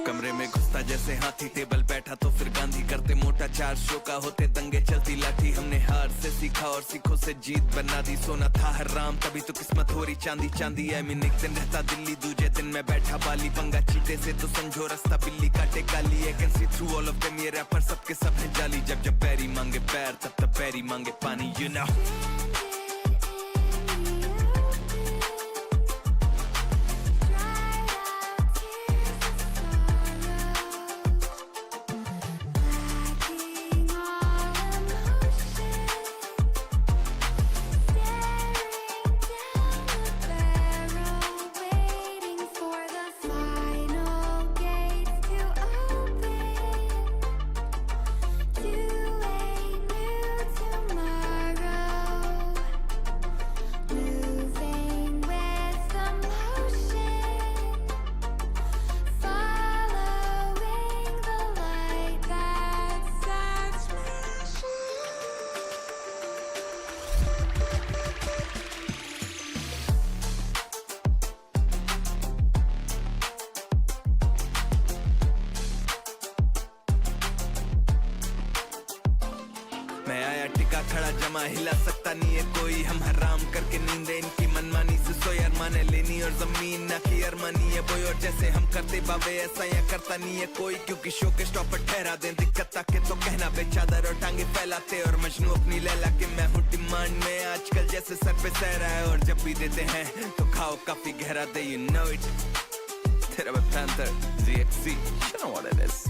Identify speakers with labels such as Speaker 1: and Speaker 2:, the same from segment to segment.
Speaker 1: कमरे में घुसता जैसे हाथी, टेबल बैठा तो फिर गांधी, करते मोटा चार शो का होते दंगे चलती लाठी। हमने हार से सीखा और सीखों से जीत बना दी, सोना था हराम तभी तो किस्मत हो रही चांदी चांदी। आई मीन एक दिन रहता दिल्ली, दूजे दिन मैं बैठा बाली, पंगा चीते से तो समझो रास्ता बिल्ली काटे काली। I can see through all of them, ये रैपर सबके सब हैं जाली। जब जब पैरी मांगे पैर तब तब पैरी मांगे पानी, यू नो। मैं आया टिका खड़ा जमा, हिला सकता नहीं है कोई। हम हराम करके नींदे इनकी मनमानी से सोए, अरमाने लेनी और जमीन ना की अरमानी है बोई। और जैसे हम करते बाबे ऐसा या करता नहीं है कोई, क्योंकि शो के स्टॉप पर ठहरा दें दिक्कत ताके तो कहना बेचादर और टांगे फैलाते। और मजनू अपनी लैला के मैं हूँ डिमांड में, आजकल जैसे सर पे सहरा है। और जब भी देते हैं तो खाओ काफी गहरा दे, you know it। तेरा panther ZXC, you know what it is।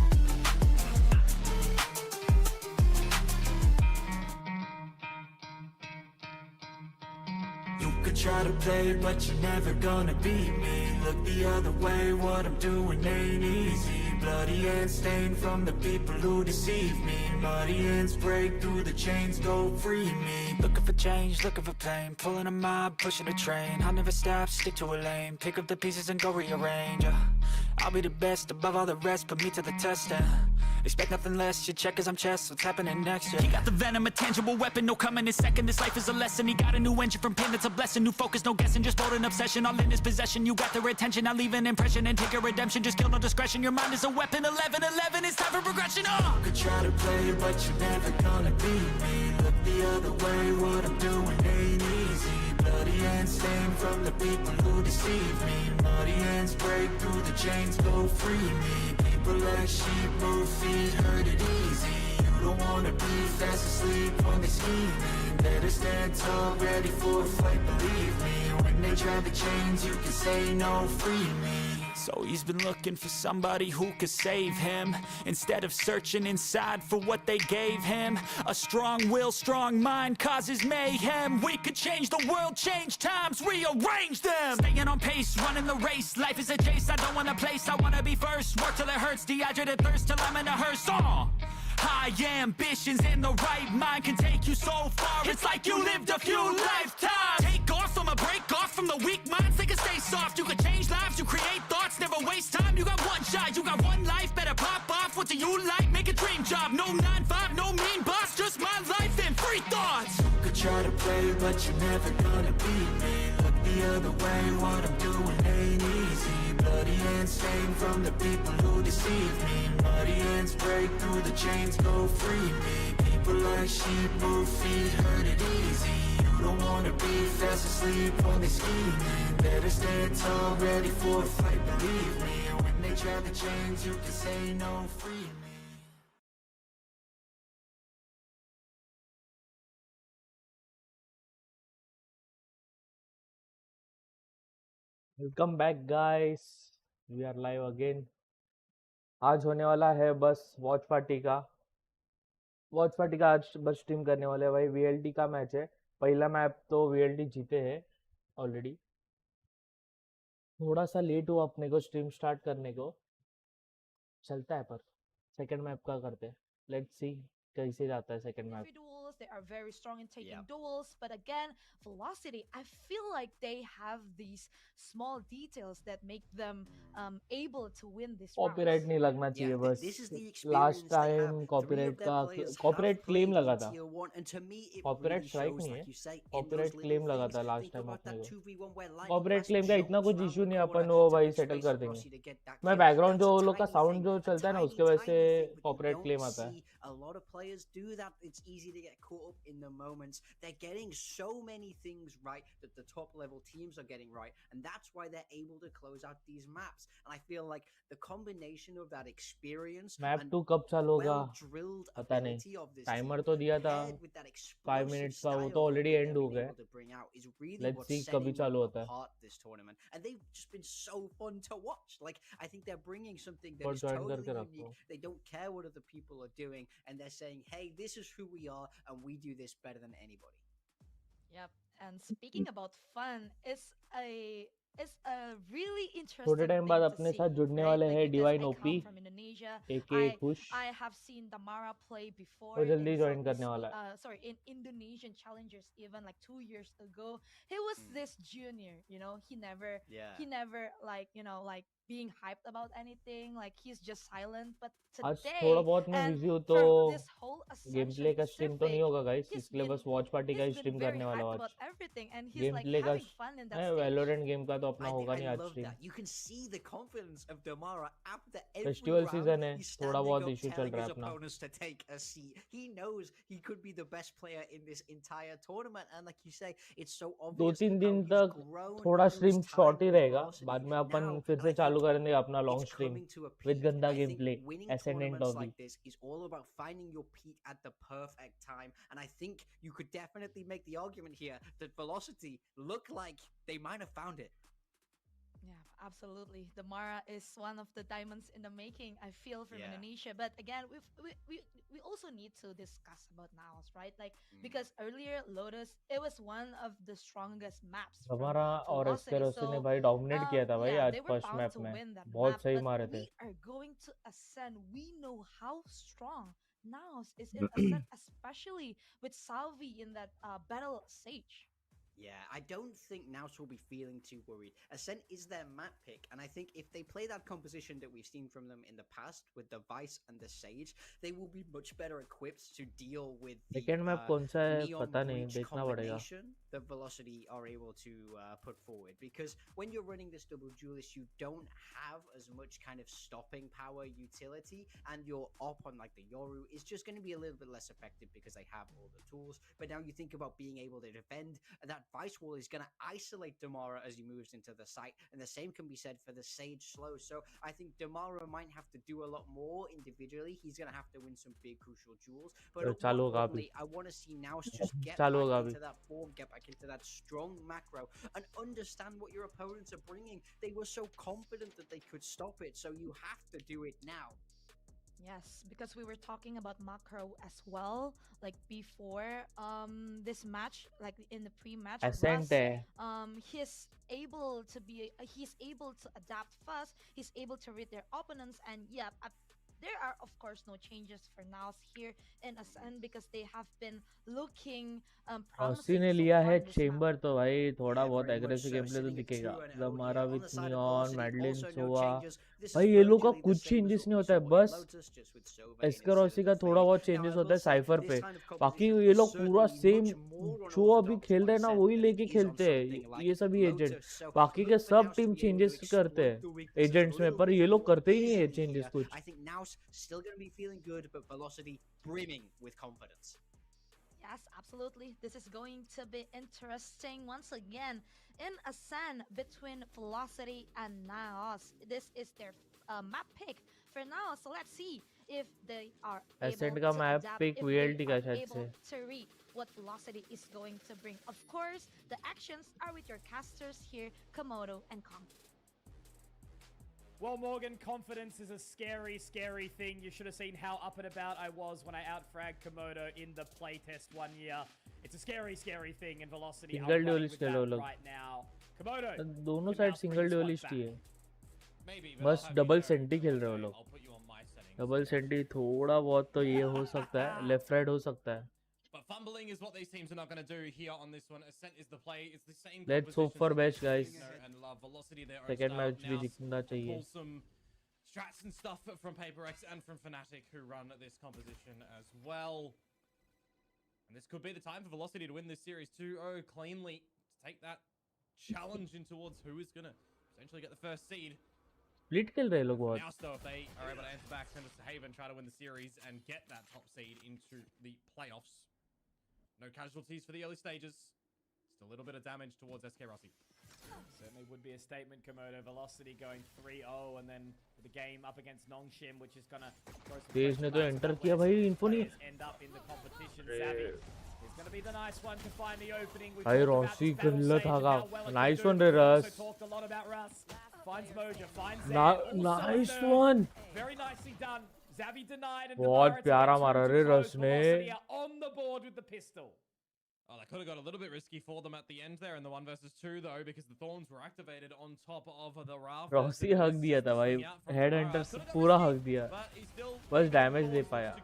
Speaker 2: Try to play, but you're never gonna beat me. Look the other way, what I'm doing ain't easy. Bloody hands stained from the people who deceive me. Muddy hands break through the chains, go free me. Looking for change, looking for pain, pulling a mob, pushing a train. I'll never stop, stick to a lane, pick up the pieces and go rearrange. I'll be the best above all the rest, put me to the test and expect nothing less. You check as I'm chess, what's happening next? He got the venom, a tangible weapon, no coming in second. This life is a lesson, he got a new engine from pain, that's a blessing. New focus, no guessing, just hold an obsession, all in his possession. You got their attention, I'll leave an impression and take your redemption. Just kill, no discretion, your mind is a weapon. 11-11, it's time for progression. You could try to play, but you're never gonna beat me. Look the other way, what I'm doing ain't easy. Bloody hands stained from the people who deceive me. Muddy hands break through the chains, go free me. People like sheep move feet, hurt it easy. You don't wanna be fast asleep on the scheming. Better stand tall, ready for a fight, believe me. When they drive the chains, you can say no, free me. So he's been looking for somebody who could save him, instead of searching inside for what they gave him. A strong will, strong mind causes mayhem. We could change the world, change times, rearrange them. Staying on pace, running the race. Life is a chase, I don't want a place, I wanna be first. Work till it hurts, dehydrated thirst till I'm in a hearse. High ambitions and the right mind can take you so far. It's like you lived a few lifetimes. Take off from a break off from the weak minds, they can stay soft. You can change lives, you create thoughts, never waste time. You got one shot, you got one life, better pop off. What do you like? Make a dream job. No 9-5, no mean boss, just my life and free thoughts. You could try to play, but you're never gonna beat me. Look the other way, what I'm doing ain't easy. Bloody hands stained from the people who deceive me. Muddy hands break through the chains, go free me. People like sheep move feet, hurt it easy. You don't wanna be fast asleep on the scheming. Better stand tall, ready for a fight, believe me. When they try the chains, you can say no, free me.
Speaker 3: Welcome back guys, we are live again. आज होने वाला है बस watch party का आज बस stream करने वाले हैं भाई। वीएलटी का मैच है, पहला मैप तो वीएलटी जीते हैं ऑलरेडी। थोड़ा सा लेट हुआ अपने को स्ट्रीम स्टार्ट करने को, चलता है, पर सेकंड मैप का करते हैं। लेट्स सी कैसे जाता है second map.
Speaker 4: Duels, they are very strong in taking duels, but again, Velocity, I feel like they have these small details that make them able to win this round.
Speaker 3: Copyright नहीं लगना चाहिए बस। Last time copyright claim लगा था, copyright strike नहीं है, copyright claim लगा था लास्ट टाइम अपने को। कॉपीराइट क्लेम का इतना कुछ इशू नहीं, अपन वो भाई सेटल कर देंगे। मैं बैकग्राउंड जो लोग का साउंड जो चलता है ना, उसके वजह से कॉपीराइट क्लेम आता है।
Speaker 5: A lot of players do that. It's easy to get caught up in the moments. They're getting so many things right that the top level teams are getting right, and that's why they're able to close out these maps. And I feel like the combination of that experience
Speaker 3: map 2 कब चालू होगा
Speaker 5: well-drilled
Speaker 3: पता नहीं,
Speaker 5: ability of this
Speaker 3: timer
Speaker 5: team
Speaker 3: तो दिया था
Speaker 5: paired with that
Speaker 3: 5
Speaker 5: explosive
Speaker 3: minutes का, वो
Speaker 5: style
Speaker 3: तो ऑलरेडी
Speaker 5: that
Speaker 3: एंड
Speaker 5: they've
Speaker 3: हो
Speaker 5: been
Speaker 3: गया।
Speaker 5: able to bring out is really
Speaker 3: let's
Speaker 5: what's
Speaker 3: सी कभी
Speaker 5: setting
Speaker 3: चालू
Speaker 5: them
Speaker 3: होता है।
Speaker 5: apart this tournament. And they've just been so fun to watch. Like, I think they're bringing something that
Speaker 3: और
Speaker 5: is
Speaker 3: join
Speaker 5: totally
Speaker 3: करके रखो।
Speaker 5: unique. They don't care what other people are doing, and they're saying, hey, this is who we are, and we do this better than anybody.
Speaker 4: Yep. And speaking about fun, it's a really interesting
Speaker 3: थोड़े time बाद
Speaker 4: thing to
Speaker 3: अपने
Speaker 4: see,
Speaker 3: साथ जुड़ने
Speaker 4: right?
Speaker 3: वाले
Speaker 4: Like,
Speaker 3: हैं
Speaker 4: because
Speaker 3: divine
Speaker 4: I
Speaker 3: OP
Speaker 4: come from Indonesia.
Speaker 3: एके खुश,
Speaker 4: I have seen Damara play before
Speaker 3: वो जल्दी
Speaker 4: in
Speaker 3: ज्वाइन करने वाला है।
Speaker 4: sorry, in Indonesian challengers even like 2 years ago. He was this junior, you know, he never like, you know, like being hyped about anything, like he's just silent. But
Speaker 3: आज
Speaker 4: today,
Speaker 3: थोड़ा बहुत मैं
Speaker 4: and
Speaker 3: busy हूँ तो
Speaker 4: for this whole
Speaker 3: game
Speaker 4: Ascension
Speaker 3: play का stream तो नहीं
Speaker 4: Pacific,
Speaker 3: होगा गाइस,
Speaker 4: he's
Speaker 3: इसलिए
Speaker 4: been
Speaker 3: बस वॉच पार्टी का ही
Speaker 4: he's been
Speaker 3: स्ट्रीम
Speaker 4: very
Speaker 3: करने वाला
Speaker 4: hyped
Speaker 3: हूँ
Speaker 4: about
Speaker 3: आज।
Speaker 4: everything, and he's
Speaker 3: game
Speaker 4: like
Speaker 3: play का
Speaker 4: having fun in that stage.
Speaker 3: Valorant game का तो अपना होगा नहीं आज
Speaker 5: love
Speaker 3: stream.
Speaker 5: that. You can see the confidence of Damara after every
Speaker 3: festival
Speaker 5: round.
Speaker 3: Season है,
Speaker 5: He's
Speaker 3: थोड़ा
Speaker 5: standing
Speaker 3: बहुत
Speaker 5: up,
Speaker 3: इशू चल
Speaker 5: telling
Speaker 3: रहा
Speaker 5: his
Speaker 3: है अपना।
Speaker 5: opponents to take a seat. He knows he could be the best player in this entire tournament, and like you say, it's so obvious
Speaker 3: 2-3
Speaker 5: how
Speaker 3: दिन
Speaker 5: he's
Speaker 3: तक
Speaker 5: grown
Speaker 3: थोड़ा
Speaker 5: through
Speaker 3: stream
Speaker 5: his time
Speaker 3: short he
Speaker 5: with
Speaker 3: रहेगा,
Speaker 5: Velocity
Speaker 3: बाद में अपन
Speaker 5: now,
Speaker 3: फिर
Speaker 5: and
Speaker 3: से
Speaker 5: I
Speaker 3: चालू
Speaker 5: think
Speaker 3: करेंगे अपना long
Speaker 5: it's
Speaker 3: stream
Speaker 5: coming to a
Speaker 3: with
Speaker 5: peak.
Speaker 3: गंदा
Speaker 5: I
Speaker 3: game
Speaker 5: think
Speaker 3: play,
Speaker 5: winning
Speaker 3: ascendant
Speaker 5: tournaments
Speaker 3: lobby.
Speaker 5: like this is all about finding your peak at the perfect time, and I think you could definitely make the argument here that Velocity look like they might have found it.
Speaker 4: Yeah, absolutely. The Mara is one of the diamonds in the making, I feel, from Indonesia. But again, we also need to discuss about NAOS, right? Like, because earlier Lotus, it was one of the strongest maps from
Speaker 3: हमारा और
Speaker 4: Velocity.
Speaker 3: एस्पेरोसी ने
Speaker 4: So
Speaker 3: भाई dominate किया था भाई
Speaker 4: yeah,
Speaker 3: आज
Speaker 4: they were
Speaker 3: first
Speaker 4: bound
Speaker 3: map
Speaker 4: to
Speaker 3: में,
Speaker 4: win that
Speaker 3: बहुत
Speaker 4: map.
Speaker 3: सही
Speaker 4: But
Speaker 3: मारे थे।
Speaker 4: we are going to Ascend. We know how strong NAOS is in Ascend, especially with Salvi in that battle stage.
Speaker 5: Yeah, I don't think Naus will be feeling too worried. Ascent is their map pick, and I think if they play that composition that we've seen from them in the past with the Vice and the Sage, they will be much better equipped to deal with the
Speaker 3: second map कौन सा है
Speaker 5: Neon
Speaker 3: पता नहीं,
Speaker 5: Breach
Speaker 3: देखना पड़ेगा।
Speaker 5: combination that Velocity are able to put forward. Because when you're running this double duelist, you don't have as much kind of stopping power utility, and your op on like the Yoru is just going to be a little bit less effective because they have all the tools. But now you think about being able to defend, that Vice Wall is going to isolate Damara as he moves into the site, and the same can be said for the Sage Slow. So I think Damara might have to do a lot more individually. He's going to have to win some big crucial duels. But
Speaker 3: चालू होगा
Speaker 5: ultimately, I want to see Naus just get
Speaker 3: चालू
Speaker 5: back
Speaker 3: होगा
Speaker 5: into that form, get back into that strong macro, and understand what your opponents are bringing. They were so confident that they could stop it, so you have to do it now.
Speaker 4: Yes, because we were talking about macro as well, like before this match, like in the pre-match.
Speaker 3: Ascent है,
Speaker 4: He's able to adapt fast. He's able to read their opponents, and yeah, There are of course no changes for NAOS here in Ascend because they have been looking
Speaker 3: रॉसी
Speaker 4: promising
Speaker 3: ने
Speaker 4: so
Speaker 3: लिया
Speaker 4: far
Speaker 3: है
Speaker 4: in this map.
Speaker 3: Chamber तो भाई थोड़ा
Speaker 5: Yeah,
Speaker 3: बहुत
Speaker 5: very much
Speaker 3: aggressive
Speaker 5: so.
Speaker 3: Game play तो
Speaker 5: Sitting at
Speaker 3: दिखेगा
Speaker 5: 2-0
Speaker 3: जमारा
Speaker 5: here on
Speaker 3: with
Speaker 5: the side of
Speaker 3: Neon
Speaker 5: Velocity.
Speaker 3: मैडलिन
Speaker 5: Also, no
Speaker 3: Sova
Speaker 5: changes. This
Speaker 3: भाई
Speaker 5: is
Speaker 3: ये लोग का
Speaker 5: virtually the
Speaker 3: कुछ
Speaker 5: same as
Speaker 3: चेंजेस
Speaker 5: what
Speaker 3: नहीं
Speaker 5: we
Speaker 3: होता है
Speaker 5: saw in
Speaker 3: बस
Speaker 5: Lotus, just with Sova instead of
Speaker 3: एस्करोसी
Speaker 5: the
Speaker 3: का थोड़ा
Speaker 5: Fade.
Speaker 3: बहुत
Speaker 5: Now,
Speaker 3: चेंजेस
Speaker 5: I
Speaker 3: होता
Speaker 5: will
Speaker 3: है
Speaker 5: say
Speaker 3: साइफर
Speaker 5: this
Speaker 3: पे
Speaker 5: kind of
Speaker 3: बाकी
Speaker 5: composition
Speaker 3: ये
Speaker 5: is
Speaker 3: लोग पूरा
Speaker 5: certainly
Speaker 3: सेम
Speaker 5: much more
Speaker 3: जो अभी
Speaker 5: unorthodox
Speaker 3: खेल
Speaker 5: when
Speaker 3: रहे हैं ना
Speaker 5: Zen
Speaker 3: वही लेके
Speaker 5: is on
Speaker 3: खेलते हैं
Speaker 5: something like
Speaker 3: ये सभी एजेंट
Speaker 5: Lotus. So
Speaker 3: बाकी के
Speaker 5: look for
Speaker 3: सब
Speaker 5: Naus to
Speaker 3: team
Speaker 5: be able to
Speaker 3: changes करते
Speaker 5: exploit the
Speaker 3: हैं
Speaker 5: weaknesses a
Speaker 3: एजेंट्स में
Speaker 5: little
Speaker 3: पर
Speaker 5: bit
Speaker 3: ये लोग
Speaker 5: more
Speaker 3: करते ही नहीं है
Speaker 5: easily
Speaker 3: चेंजेस
Speaker 5: here.
Speaker 3: कुछ
Speaker 5: I think Naus still going to be feeling good, but Velocity brimming with confidence.
Speaker 4: Yes, absolutely. This is going to be interesting once again in Ascend between Velocity and NAOS. This is their map pick for NAOS. So let's see if they are
Speaker 3: Ascent
Speaker 4: able
Speaker 3: का
Speaker 4: to
Speaker 3: map
Speaker 4: adapt,
Speaker 3: pick
Speaker 4: if they
Speaker 3: VLT का
Speaker 4: are
Speaker 3: शायद
Speaker 4: able
Speaker 3: से
Speaker 4: to read what Velocity is going to bring. Of course, the actions are with your casters here, Komodo and Kong.
Speaker 6: Well, Morgan, confidence is a scary, scary thing. You should have seen how up and about I was when I outfragged Komodo in the playtest 1 year. It's a scary, scary thing, and Velocity are
Speaker 3: Single
Speaker 6: running
Speaker 3: duelist
Speaker 6: with
Speaker 3: है
Speaker 6: that
Speaker 3: वो लोग
Speaker 6: right now. Komodo,
Speaker 3: दोनों
Speaker 6: can
Speaker 3: side
Speaker 6: now
Speaker 3: single
Speaker 6: bring this one
Speaker 3: duelist ही
Speaker 6: back.
Speaker 3: है
Speaker 7: Maybe, but
Speaker 3: बस
Speaker 7: I'll have you
Speaker 3: double
Speaker 7: know,
Speaker 3: सेंटी खेल रहे हो
Speaker 7: okay,
Speaker 3: लोग
Speaker 7: I'll put you on my settings.
Speaker 3: Double सेंटी थोड़ा बहुत तो ये हो सकता है लेफ्ट राइट हो सकता है
Speaker 7: But fumbling is what these teams are not going to do here on this one. Ascent is the play. It's the same.
Speaker 3: Let's hope for best, guys.
Speaker 7: And love Velocity their own
Speaker 3: second
Speaker 7: style.
Speaker 3: Match भी
Speaker 7: Now,
Speaker 3: जीतना चाहिए
Speaker 7: pull some strats and stuff from PaperX and from Fnatic who run this composition as well. And this could be the time for Velocity to win this series 2-0 cleanly, to take that challenge in towards who is going to potentially get the first seed.
Speaker 3: Split खेल रहे हैं लोग बहुत
Speaker 7: Now, though, if they are able to answer back, send us to Haven, try to win the series and get that top seed into the playoffs. No casualties for the early stages. Just a little bit of damage towards SK Rossi.
Speaker 6: Certainly would be a statement, Komodo. Velocity going 3-0, and then the game up against Nongshim, which is going to throw some
Speaker 3: तेज ने तो
Speaker 6: question
Speaker 3: enter
Speaker 6: marks
Speaker 3: किया
Speaker 6: about
Speaker 3: भाई
Speaker 6: where
Speaker 3: info नहीं
Speaker 6: players end up in the competition. Savvy is going to be the nice one to find the opening. We
Speaker 3: भाई
Speaker 6: talked about
Speaker 3: Rossi
Speaker 6: this battle
Speaker 3: गलत
Speaker 6: stage and
Speaker 3: हागा
Speaker 6: how well it can
Speaker 3: nice
Speaker 6: do.
Speaker 3: One रे
Speaker 6: We've also
Speaker 3: रस
Speaker 6: talked a lot about Russ. Finds Moja, finds Zan. Also
Speaker 3: nice
Speaker 6: there.
Speaker 3: One
Speaker 6: Very nicely done. Zavi denied, and
Speaker 3: बहुत
Speaker 6: Damara
Speaker 3: प्यारा
Speaker 6: to get
Speaker 3: मारा
Speaker 6: two
Speaker 3: रे
Speaker 6: to close.
Speaker 3: रस ने
Speaker 6: Velocity are on the board with the pistol.
Speaker 7: Oh, that could have got a little bit risky for them at the end there in the 1v2 though, because the Thorns were activated on top of the rafters.
Speaker 3: Rossi हक दिया था भाई head Hunter से पूरा हक दिया बस damage दे पाया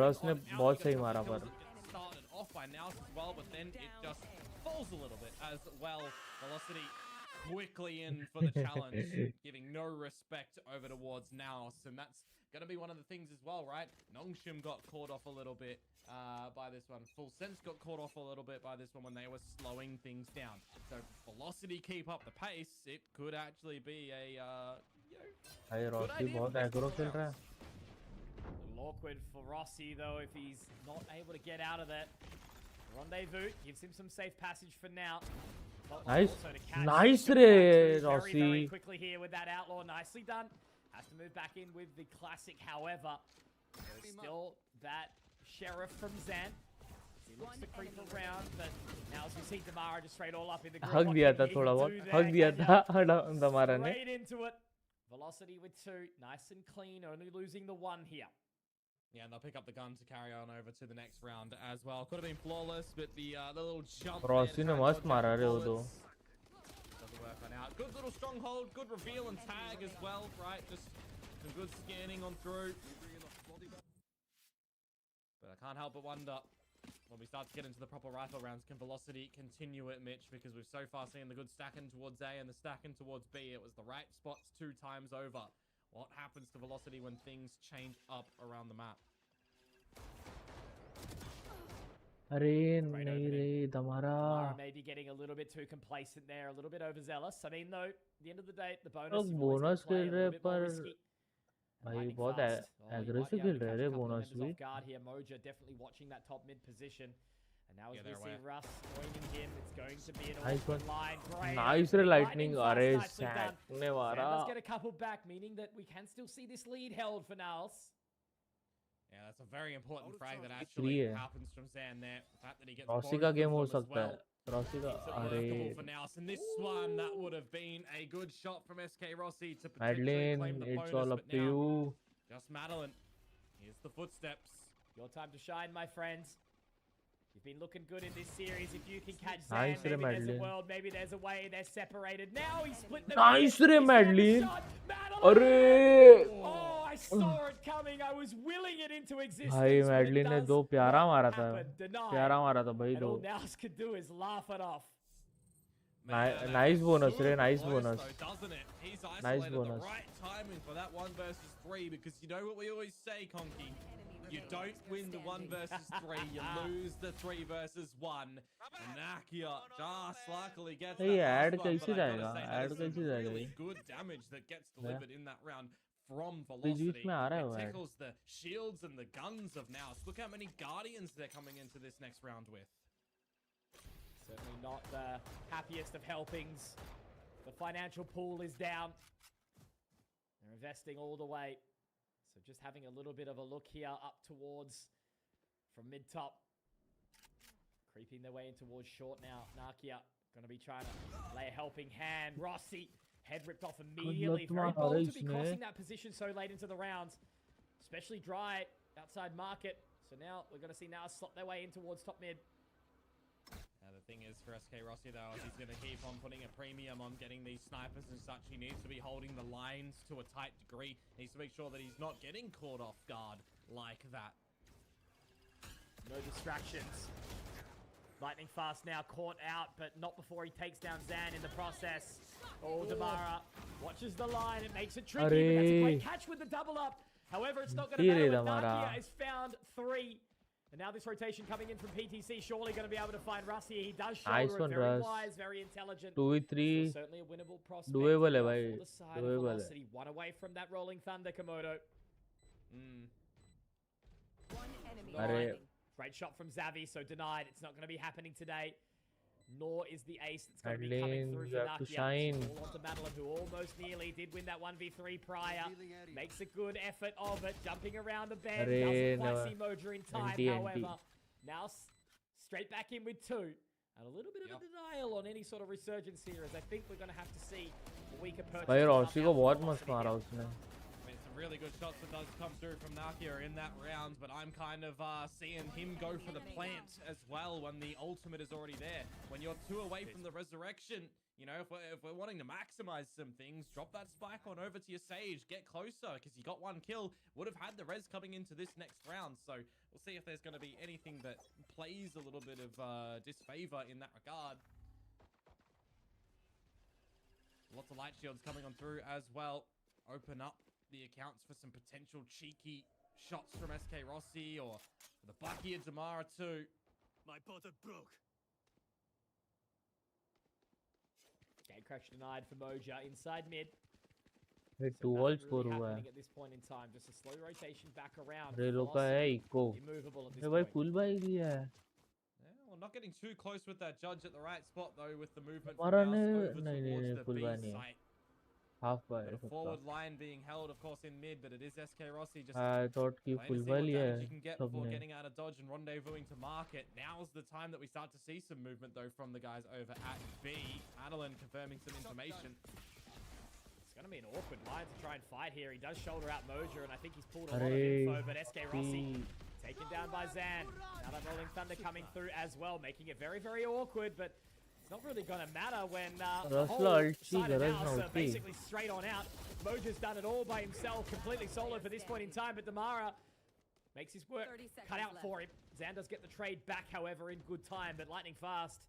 Speaker 3: रॉस ने बहुत सही मारा पर
Speaker 7: Started off by now as well, but then it just falls a little bit as well. Velocity quickly in for the challenge, giving no respect over towards Naos, and that's going to be one of the things as well, right? Nongshim got caught off a little bit by this one. Full Sense got caught off a little bit by this one when they were slowing things down. So Velocity keep up the pace, it could actually be a
Speaker 3: भाई Rossi बहुत agro खेल रहा है
Speaker 6: A little awkward for Rossi, though, if he's not able to get out of that. Rendezvous gives him some safe passage for now.
Speaker 3: Nice.
Speaker 6: Also to catch
Speaker 3: Nice
Speaker 6: some
Speaker 3: re,
Speaker 6: very,
Speaker 3: Rossi.
Speaker 6: very quickly here with that outlaw. Nicely done. Has to move back in with the classic, however. There's still that sheriff from Zan. He looks to creep around, but now as we see Damara just straight all up in the group.
Speaker 3: हक
Speaker 6: What
Speaker 3: दिया
Speaker 6: can
Speaker 3: था
Speaker 6: he
Speaker 3: थोड़ा
Speaker 6: do
Speaker 3: बहुत
Speaker 6: there?
Speaker 3: हक दिया
Speaker 6: Can
Speaker 3: था
Speaker 6: you-
Speaker 3: दमारा ने
Speaker 6: Straight into it. Velocity with 2. Nice and clean, only losing the 1 here.
Speaker 7: Yeah, and they'll pick up the gun to carry on over to the next round as well. Could have been flawless, but the little jump.
Speaker 3: Rossi ने मस्त मारा रे वो तो
Speaker 7: Doesn't work on out. Good little stronghold, good reveal and tag as well, right? Just some good scanning on through. But I can't help but wonder, when we start to get into the proper rifle rounds, can Velocity continue it, Mitch? Because we've so far seen the good stacking towards A and the stacking towards B. It was the right spots 2 times over. What happens to Velocity when things change up around the map?
Speaker 3: अरे नहीं रे दमारा
Speaker 6: Damara may be getting a little bit too complacent there, a little bit overzealous. I mean, though, at the end of the day, the bonus,
Speaker 3: लोग
Speaker 6: you've always got
Speaker 3: bonus
Speaker 6: to play
Speaker 3: खेल
Speaker 6: a
Speaker 3: रहे
Speaker 6: little bit more
Speaker 3: पर
Speaker 6: risky.
Speaker 3: भाई
Speaker 6: Lightning
Speaker 3: बहुत
Speaker 6: fast. Oh, he might
Speaker 3: aggressive
Speaker 6: be
Speaker 3: खेल
Speaker 6: able to
Speaker 3: रहे
Speaker 6: catch
Speaker 3: रे
Speaker 6: a couple of
Speaker 3: bonus
Speaker 6: members
Speaker 3: भी
Speaker 6: off guard here. Moja definitely watching that top mid position. And now as
Speaker 7: Yeah,
Speaker 6: we
Speaker 7: they're
Speaker 6: see
Speaker 7: aware.
Speaker 6: Russ joining him, it's going to be an
Speaker 3: Nice
Speaker 6: awkward
Speaker 3: one.
Speaker 6: line. Great
Speaker 3: nice रे
Speaker 6: opening.
Speaker 3: Lightning
Speaker 6: fast,
Speaker 3: अरे
Speaker 6: nicely done.
Speaker 3: Sac ने
Speaker 6: Zan
Speaker 3: मारा
Speaker 6: does get a couple back, meaning that we can still see this lead held for NAOS.
Speaker 7: Yeah, that's a very important frag that
Speaker 3: Free
Speaker 7: actually
Speaker 3: है
Speaker 7: happens from Zan there. The fact that he gets
Speaker 3: Rossi
Speaker 7: both
Speaker 3: का
Speaker 7: of
Speaker 3: game हो
Speaker 7: them as
Speaker 3: सकता
Speaker 7: well.
Speaker 3: है Rossi का
Speaker 7: It's
Speaker 3: अरे
Speaker 7: workable for now. And this one, that would have been a good shot from SK Rossi to potentially claim
Speaker 3: Madeline
Speaker 7: the
Speaker 3: it's
Speaker 7: bonus.
Speaker 3: all up
Speaker 7: But
Speaker 3: to
Speaker 7: now,
Speaker 3: you
Speaker 7: just Madeline. Here's the footsteps.
Speaker 6: Your time to shine, my friends. You've been looking good in this series. If you can catch Zan,
Speaker 3: Nice,
Speaker 6: maybe there's a
Speaker 3: Madeline.
Speaker 6: world, maybe there's a way. They're separated. Now he's split them.
Speaker 3: Nice,
Speaker 6: He's found the
Speaker 3: Madeline.
Speaker 6: shot. Madeline!
Speaker 3: अरे
Speaker 6: Oh, I saw it coming. I was willing it into existence.
Speaker 3: भाई
Speaker 6: but it
Speaker 3: Madeline ने
Speaker 6: does
Speaker 3: दो प्यारा
Speaker 6: not
Speaker 3: मारा था
Speaker 6: happen. Denied.
Speaker 3: प्यारा मारा था भाई
Speaker 6: And
Speaker 3: दो
Speaker 6: all NAOS could do is laugh it off.
Speaker 3: Nice bonus रे nice bonus
Speaker 7: Doesn't it? He's
Speaker 3: Nice
Speaker 7: isolated
Speaker 3: bonus.
Speaker 7: the right timing for that 1 versus 3 because you know what we always say, Conky. You don't win the 1 versus 3, you lose the 3 versus 1. And Nakia just luckily gets
Speaker 3: ये
Speaker 7: that
Speaker 3: add
Speaker 7: last one,
Speaker 3: कैसे
Speaker 7: but I
Speaker 3: जाएगा
Speaker 7: gotta say, that
Speaker 3: add
Speaker 7: is
Speaker 3: कैसे
Speaker 7: some
Speaker 3: जाएगा
Speaker 7: really
Speaker 3: ये
Speaker 7: good damage that gets delivered in that round from
Speaker 3: beach
Speaker 7: Velocity.
Speaker 3: बीच में आ रहा है वो
Speaker 7: It
Speaker 3: add
Speaker 7: tickles the shields and the guns of NAOS. Look how many Guardians they're coming into this next round with.
Speaker 6: Certainly not the happiest of helpings. The financial pool is down. They're investing all the way. So just having a little bit of a look here up towards from mid-top. Creeping their way in towards short now. Nakia going to be trying to lay a helping hand. Rossi, head ripped off immediately. Very bold to be crossing that position so late into the rounds. Especially dry outside market. So now we're going to see NAOS slot their way in towards top mid.
Speaker 7: Now the thing is for SK Rossi though, he's going to keep on putting a premium on getting these snipers and such. He needs to be holding the lines to a tight degree. He needs to make sure that he's not getting caught off guard like that.
Speaker 6: No distractions. Lightning fast now caught out, but not before he takes down Zan in the process. Oh, Damara watches the line. It makes it tricky, but that's a great catch with the double up. However, it's not going to matter when Nakia has found 3. And now this rotation coming in from PTC, surely going to be able to find Rusty. He does shoulder it, very wise, very intelligent.
Speaker 3: 2v3
Speaker 6: certainly a winnable prospect.
Speaker 3: doable है भाई,
Speaker 6: For the side of Velocity. 1 away from that rolling thunder, Komodo.
Speaker 3: अरे
Speaker 6: Great shot from Zavi, so denied. It's not going to be happening today. Nor is the ace that's going to be coming through for Nakia. All onto Madeline, who almost nearly did win that 1v3 prior. Makes a good effort of it, jumping around the bend. Doesn't quite see Moja in time, however. Now straight back in with 2. And a little bit of a denial on any sort of resurgence here, as I think we're going to have to see a weaker purchase.
Speaker 3: भाई Rossi को बहुत मस्त मारा उसने.
Speaker 7: Really good shots that does come through from Nakia in that round, but I'm kind of seeing him go for the plant as well when the ultimate is already there. When you're 2 away from the resurrection, you know, if we're wanting to maximize some things, drop that spike on over to your Sage, get closer, because you got 1 kill, would have had the res coming into this next round, so we'll see if there's going to be anything that plays a little bit of disfavor in that regard. Lots of light shields coming on through as well. Open up the accounts for some potential cheeky shots from SK Rossi or the Bucky and Damara too.
Speaker 8: My butter broke.
Speaker 6: Gate crash denied for Moja inside mid.
Speaker 3: ये 2-all score हुआ है.
Speaker 6: At this point in time, just a slow rotation back around.
Speaker 3: रेलो का है eco. ये भाई full buy दिया है.
Speaker 7: Well, not getting too close with that judge at the right spot though, with the movement
Speaker 3: हमारा
Speaker 7: from
Speaker 3: ने
Speaker 7: over
Speaker 3: नहीं
Speaker 7: towards
Speaker 3: full
Speaker 7: the
Speaker 3: buy
Speaker 7: B
Speaker 3: नहीं है.
Speaker 7: site.
Speaker 3: Half buy
Speaker 7: But a
Speaker 3: है
Speaker 7: forward
Speaker 3: सबका.
Speaker 7: line being held, of course, in mid, but it is SK Rossi just
Speaker 3: I thought कि
Speaker 7: playing to
Speaker 3: full
Speaker 7: see
Speaker 3: buy
Speaker 7: what
Speaker 3: लिया
Speaker 7: damage
Speaker 3: है
Speaker 7: you can get before
Speaker 3: सबने.
Speaker 7: getting out of dodge and rendezvousing to market. Now's the time that we start to see some movement though from the guys over at B. Adeline confirming some information.
Speaker 6: It's going to be an awkward line to try and fight here. He does shoulder out Moja, and I think he's pulled a lot of info, but SK Rossi taken down by Zan. Now that rolling thunder coming through as well, making it very, very awkward, but it's not really going to matter when the whole side of NAOS are basically straight on out. Moja's done it all by himself, completely solo for this point in time, but Damara makes his work cut out for him. Zan does get the trade back, however, in good time, but lightning fast.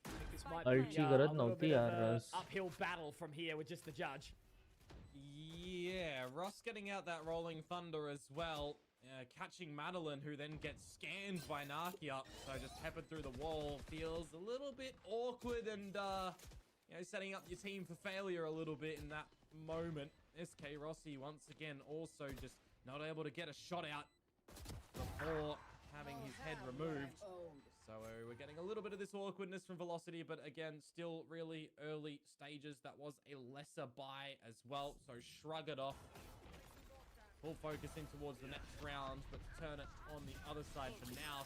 Speaker 6: I think this might be a little bit of an uphill battle from here with just the judge.
Speaker 7: Yeah, Ross getting out that rolling thunder as well. Catching Madeline, who then gets scanned by Nakia. So just peppered through the wall. Feels a little bit awkward and, you know, setting up your team for failure a little bit in that moment. SK Rossi once again also just not able to get a shot out before having his head removed. So we're getting a little bit of this awkwardness from Velocity, but again, still really early stages. That was a lesser buy as well, so shrug it off. Full focus in towards the next round, but turn it on the other side for now.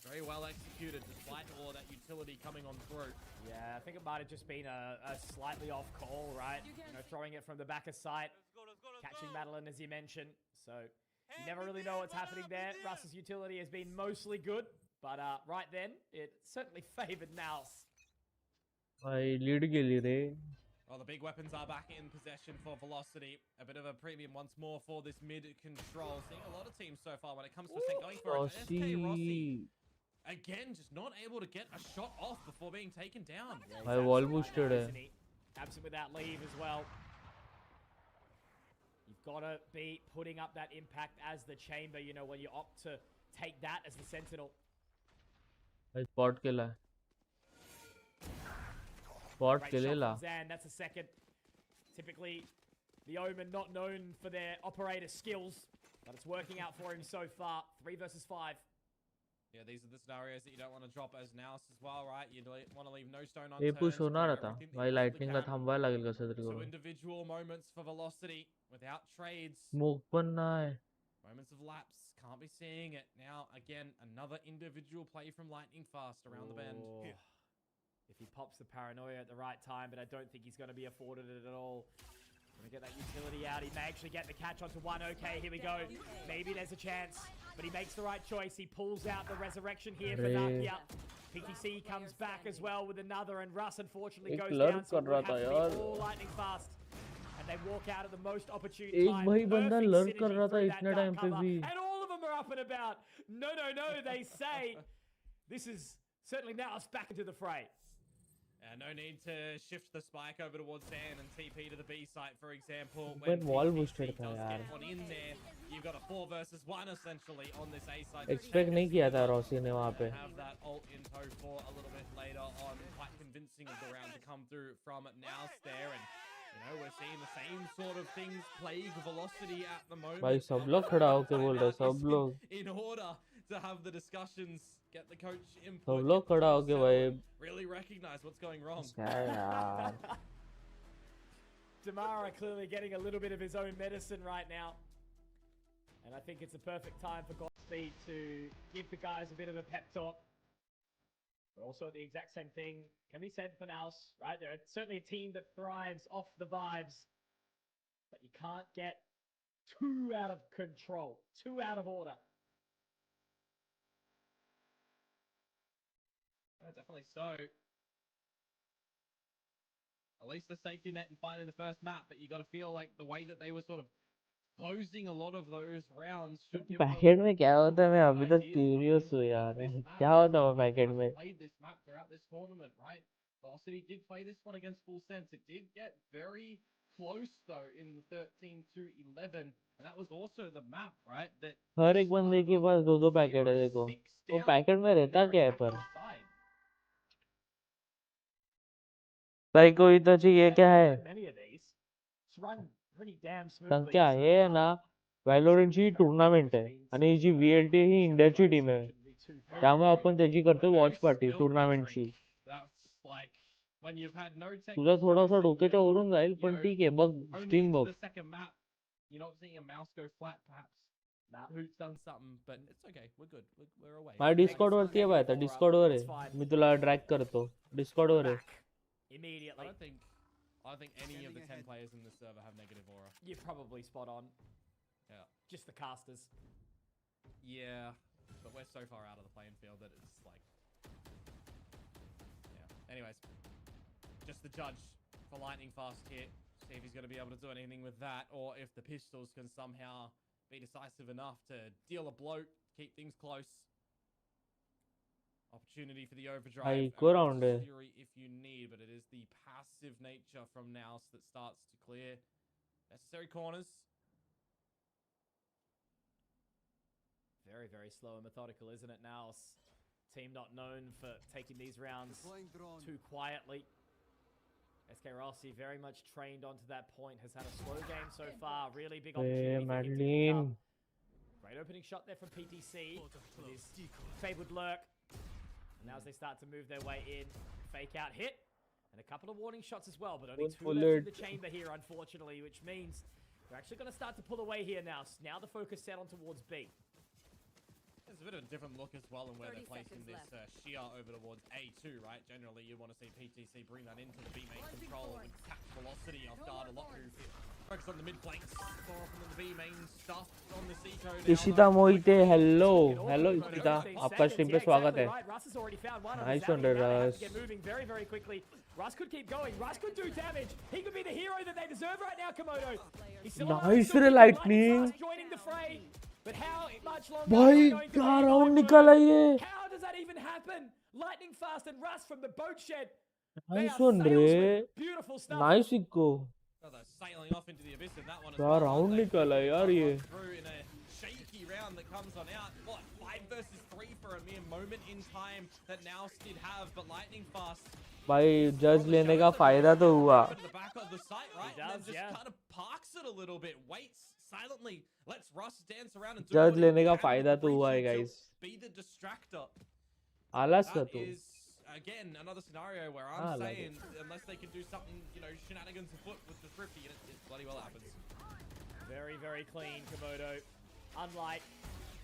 Speaker 7: Very well executed, despite all of that utility coming on through.
Speaker 6: Yeah, I think it might have just been a slightly off call, right? You know, throwing it from the back of sight, catching Madeline, as you mentioned. So you never really know what's happening there. Russ's utility has been mostly good. But right then, it certainly favored NAOS.
Speaker 3: भाई lead के लिए रे.
Speaker 7: Well, the big weapons are back in possession for Velocity. A bit of a premium once more for this mid control. Seeing a lot of teams so far when it comes to going for it. SK Rossi, again, just not able to get a shot off before being taken down.
Speaker 3: भाई wall boosted है.
Speaker 6: Absent without leave as well. You've got to be putting up that impact as the chamber, you know, when you opt to take that as the sentinel.
Speaker 3: भाई spot किला है. Spot किलेला.
Speaker 6: And that's a second. Typically, the Omen not known for their operator skills, but it's working out for him so far. 3 versus 5.
Speaker 7: Yeah, these are the scenarios that you don't want to drop as NAOS as well, right? You want to leave no stone
Speaker 3: ये
Speaker 7: unturned.
Speaker 3: push होना रहता. भाई lightning का थांबवा लागेल कसं तरी
Speaker 7: So
Speaker 3: करून.
Speaker 7: individual moments for Velocity without trades.
Speaker 3: Smoke पण नाही.
Speaker 7: Moments of lapse. Can't be seeing it. Now, again, another individual play from Lightning Fast around the bend.
Speaker 6: If he pops the paranoia at the right time, but I don't think he's going to be afforded it at all. Gonna get that utility out. He may actually get the catch onto one. Okay, here we go. Maybe there's a chance, but he makes the right choice. He pulls out the resurrection here for Nakia. PTC comes back as well with another, and Russ unfortunately goes down. So it would have to be all Lightning Fast. And they walk out at the most opportune time.
Speaker 3: भाई बंदा learn कर रहा था
Speaker 6: Perfect
Speaker 3: इतने
Speaker 6: synergy
Speaker 3: time पे
Speaker 6: through
Speaker 3: भी.
Speaker 6: that dark cover. And all of them are up and about. No, no, no, they say. This is certainly now us back into the fray.
Speaker 7: No need to shift the spike over towards Dan and TP to the B site, for example.
Speaker 3: When wall
Speaker 7: PTC
Speaker 3: boosted था
Speaker 7: does
Speaker 3: यार.
Speaker 7: get one in there, you've got a 4 versus 1 essentially on this A side.
Speaker 3: Expect नहीं किया था Rossi ने वहाँ पे.
Speaker 7: Have that ult in tow for a little bit later on. Quite convincing of the round to come through from NAOS there, and you know we're seeing the same sort of things plague Velocity at the moment.
Speaker 3: भाई सब लोग खड़ा होके बोल रहे सब लोग.
Speaker 7: In order to have the discussions, get the coach input.
Speaker 3: सब लोग खड़ा होके भाई.
Speaker 7: Really recognize what's going wrong.
Speaker 3: क्या यार.
Speaker 6: Damara clearly getting a little bit of his own medicine right now. And I think it's a perfect time for Godspeed to give the guys a bit of a pep talk. But also the exact same thing can be said for NAOS, right? They're certainly a team that thrives off the vibes. But you can't get too out of control, too out of order.
Speaker 7: Definitely so. At least the safety net and finding the first map, but you got to feel like the way that they were sort of closing a lot of those rounds should give
Speaker 3: packet में क्या होता है मैं अभी तक curious हूँ यार. क्या होता है पैकेट में?
Speaker 7: Played this map throughout this tournament, right? Velocity did play this one against Full Sense. It did get very close though in 13 to 11, and that was also the map, right? That
Speaker 3: हर एक बंदे के पास दो packet है देखो. वो packet में रहता क्या है पर? साइको इतना चाहिए क्या है? क्या है ना वॅलोरंट ची टूर्नामेंट आहे आणि जी VLT ही इंडियाची टीम आहे. त्यामुळे आपण त्याची करतो वॉच पार्टी टूर्नामेंटची. तुझा थोडासा डोक्याच्या वरून जाईल पण ठीक आहे बघ स्ट्रीम बघ. माझ्या डिस्कॉर्ड वरती आहे आता डिस्कॉर्ड वर आहे. मी तुला ड्रॅग करतो डिस्कॉर्ड वर आहे.
Speaker 6: Immediately.
Speaker 7: I don't think any of the 10 players in this server have negative aura.
Speaker 6: You're probably spot on.
Speaker 7: Yeah.
Speaker 6: Just the casters.
Speaker 7: Yeah, but we're so far out of the playing field that it's like... Yeah. Anyways, just the judge for Lightning Fast here. See if he's going to be able to do anything with that, or if the pistols can somehow be decisive enough to deal a blow, keep things close. Opportunity for the overdrive.
Speaker 3: Go round
Speaker 7: Fury if you need, but it is the passive nature from NAOS that starts to clear necessary corners.
Speaker 6: Very, very slow and methodical, isn't it, NAOS? Team not known for taking these rounds too quietly. SK Rossi very much trained onto that point, has had a slow game so far. Really big opportunity for him to pick up. Great opening shot there from PTC with his fabled lurk. Now as they start to move their way in, fake out hit, and a couple of warning shots as well, but only 2 left in the chamber here, unfortunately, which means they're actually going to start to pull away here now. So now the focus set on towards B.
Speaker 7: There's a bit of a different look as well in where they're placing this shear over towards A2, right? Generally, you want to see PTC bring that into the B main control and catch Velocity off guard a lot, who Focus on the mid flanks. More often than the B main stuff on the C code.
Speaker 3: Ishita Mohite hello hello Ishita आपका stream पे स्वागत है nice one रस
Speaker 6: Russ could keep going. Russ could do damage. He could be the hero that they deserve right now, Komodo.
Speaker 3: Nice रे lightning
Speaker 6: Joining the fray. But how much longer
Speaker 3: भाई क्या round निकाला ये
Speaker 6: How does that even happen? Lightning fast and Russ from the boat shed.
Speaker 3: Nice one रे
Speaker 6: Beautiful stuff.
Speaker 3: Nice echo
Speaker 7: Sailing off into the abyss in that one as
Speaker 3: क्या
Speaker 7: well.
Speaker 3: Round निकाला यार ये
Speaker 7: Through in a shaky round that comes on out. What, 5 versus 3 for a mere moment in time that NAOS did have, but lightning fast.
Speaker 3: भाई जज लेने का फायदा तो हुआ
Speaker 7: The back of the site, right?
Speaker 6: He does,
Speaker 7: and then just
Speaker 6: yeah.
Speaker 7: kind of parks it a little bit, waits silently, lets Russ dance around and do
Speaker 3: जज
Speaker 7: what he
Speaker 3: लेने का
Speaker 7: can
Speaker 3: फायदा
Speaker 7: with
Speaker 3: तो
Speaker 7: the
Speaker 3: हुआ है
Speaker 7: breaching
Speaker 3: guys
Speaker 7: to be the distractor.
Speaker 3: आलस का
Speaker 7: That
Speaker 3: तो
Speaker 7: is again another scenario where I'm saying unless they can do something, you know, shenanigans afoot with the Thrifty, and it bloody well happens.
Speaker 6: Very, very clean, Komodo. Unlike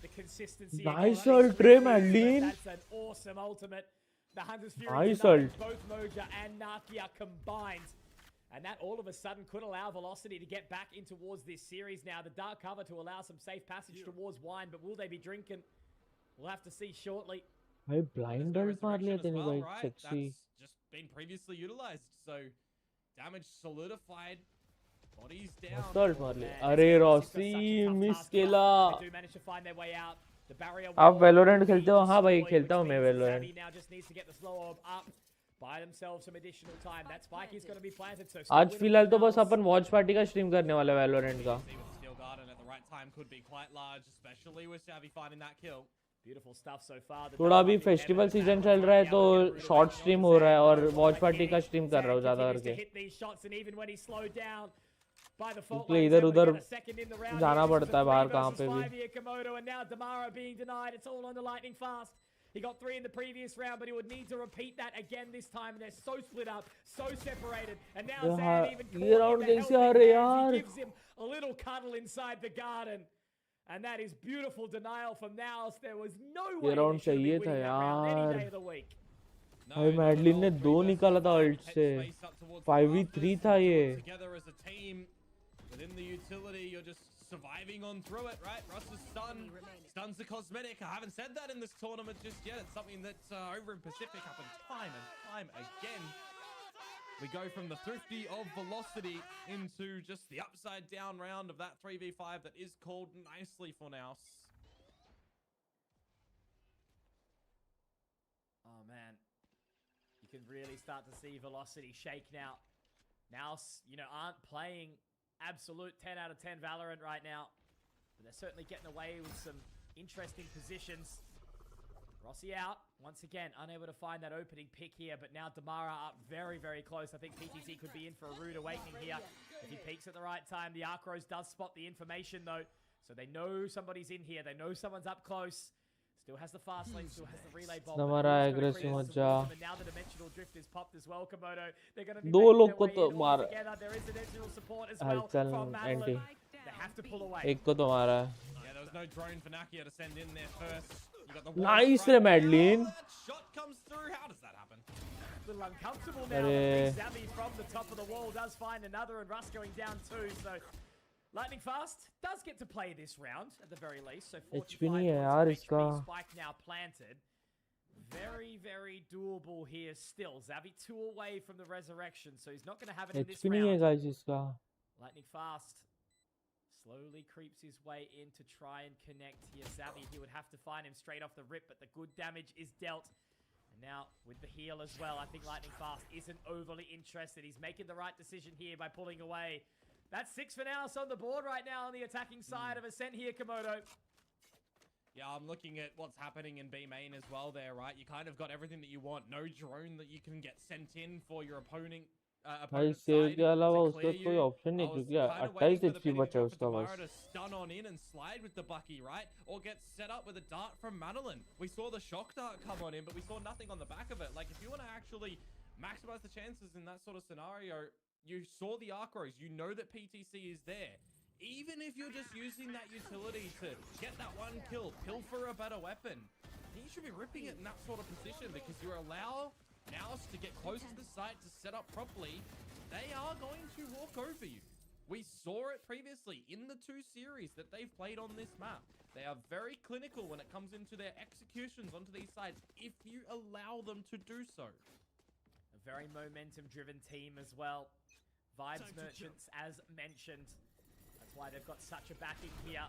Speaker 6: the consistency.
Speaker 3: Nice ult, Trey Madeline.
Speaker 6: That's an awesome ultimate. The Hunter's Fury
Speaker 3: Nice
Speaker 6: denied
Speaker 3: ult.
Speaker 6: both Moja and Nakia combined. And that all of a sudden could allow Velocity to get back in towards this series now. The dark cover to allow some safe passage towards Wine, but will they be drinking? We'll have to see shortly.
Speaker 3: भाई blind alt मार लिया तेने भाई
Speaker 7: right?
Speaker 3: Sexy
Speaker 7: That's just been previously utilized, so damage solidified. Bodies down.
Speaker 3: मस्त alt मार लिया अरे Rossi miss केला
Speaker 6: They do manage to find their way out. The barrier
Speaker 3: आप वैलोरेंट खेलते हो हाँ भाई खेलता हूँ मैं Valorant
Speaker 6: now just needs to get the slow orb up. Buy themselves some additional time. That spike is going to be planted. So
Speaker 3: आज फिलहाल तो बस अपन वॉच पार्टी का स्ट्रीम करने वाले वैलोरेंट का
Speaker 7: See with the Steel Garden at the right time could be quite large, especially with Savvy finding that kill.
Speaker 6: beautiful stuff so far.
Speaker 3: थोड़ा अभी फेस्टिवल सीजन चल रहा है तो शॉर्ट स्ट्रीम हो रहा है और वॉच पार्टी का स्ट्रीम कर रहा हूँ ज्यादा करके इसलिए इधर उधर जाना पड़ता है बाहर कहाँ पे भी
Speaker 6: He got 3 in the previous round, but he would need to repeat that again this time. And they're so split up, so separated. And now Zan even caught in the helping hands. He gives him a little cuddle inside the garden. And that is beautiful denial from NAOS. There was no way they should be winning that round any day of the week.
Speaker 3: भाई Madeline ने 2 निकाला था alt से 5v3 था ये
Speaker 7: Together as a team within the utility, you're just surviving on through it, right? Russ is stunned. Stun's the cosmetic. I haven't said that in this tournament just yet. It's something that over in Pacific happened time and time again. We go from the Thrifty of Velocity into just the upside down round of that 3v5 that is called nicely for NAOS.
Speaker 6: Oh man, you can really start to see Velocity shake now. NAOS, you know, aren't playing absolute 10 out of 10 Valorant right now, but they're certainly getting away with some interesting positions. Rossi out, once again, unable to find that opening pick here, but now Damara up very, very close. I think PTC could be in for a rude awakening here if he peeks at the right time. The Arcros does spot the information though, so they know somebody's in here. They know someone's up close. Still has the fast lane, still has the relay bomb.
Speaker 3: Damara aggressive मत जा
Speaker 6: And now the dimensional drift is popped as well, Komodo. They're going to be
Speaker 3: दो
Speaker 6: making
Speaker 3: लोग
Speaker 6: their
Speaker 3: को
Speaker 6: way
Speaker 3: तो
Speaker 6: in
Speaker 3: मार
Speaker 6: all together. There is additional support as well
Speaker 3: हलचल
Speaker 6: from
Speaker 3: anti
Speaker 6: Madeline. They have to pull away.
Speaker 3: एक को तो मारा है
Speaker 7: Yeah, there was no drone for Nakia to send in there first. You got the
Speaker 3: nice रे Madeline
Speaker 7: that shot comes through. How does that happen?
Speaker 6: A little uncomfortable now.
Speaker 3: अरे
Speaker 6: Zabby from the top of the wall does find another, and Russ going down too. So Lightning Fast does get to play this round at the very least. So 45
Speaker 3: HP नहीं है
Speaker 6: points
Speaker 3: यार
Speaker 6: of
Speaker 3: इसका
Speaker 6: HP spike now planted. Very, very doable here still. Zabby 2 away from the resurrection, so he's not going to have it in this
Speaker 3: HP नहीं है
Speaker 6: round.
Speaker 3: Guys इसका
Speaker 6: Lightning Fast slowly creeps his way in to try and connect here. Zabby, he would have to find him straight off the rip, but the good damage is dealt. And now with the heal as well, I think Lightning Fast isn't overly interested. He's making the right decision here by pulling away. That's 6 for NAOS on the board right now on the attacking side of Ascent here, Komodo.
Speaker 7: Yeah, I'm looking at what's happening in B main as well there, right? You kind of got everything that you want. No drone that you can get sent in for your opponent's
Speaker 3: भाई save के अलावा उसका कोई option नहीं क्योंकि 28 HP बचा है उसका बस
Speaker 7: to stun on in and slide with the Bucky, right? Or get set up with a dart from Madeline. We saw the shock dart come on in, but we saw nothing on the back of it. Like, if you want to actually maximize the chances in that sort of scenario, you saw the Arcros. You know that PTC is there. Even if you're just using that utility to get that one kill, pilfer a better weapon, you should be ripping it in that sort of position because you allow NAOS to get close to the site to set up properly. They are going to walk over you. We saw it previously in the 2 series that they've played on this map. They are very clinical when it comes into their executions onto these sides, if you allow them to do so.
Speaker 6: A very momentum-driven team as well. Vibes Merchants, as mentioned. That's why they've got such a backing here.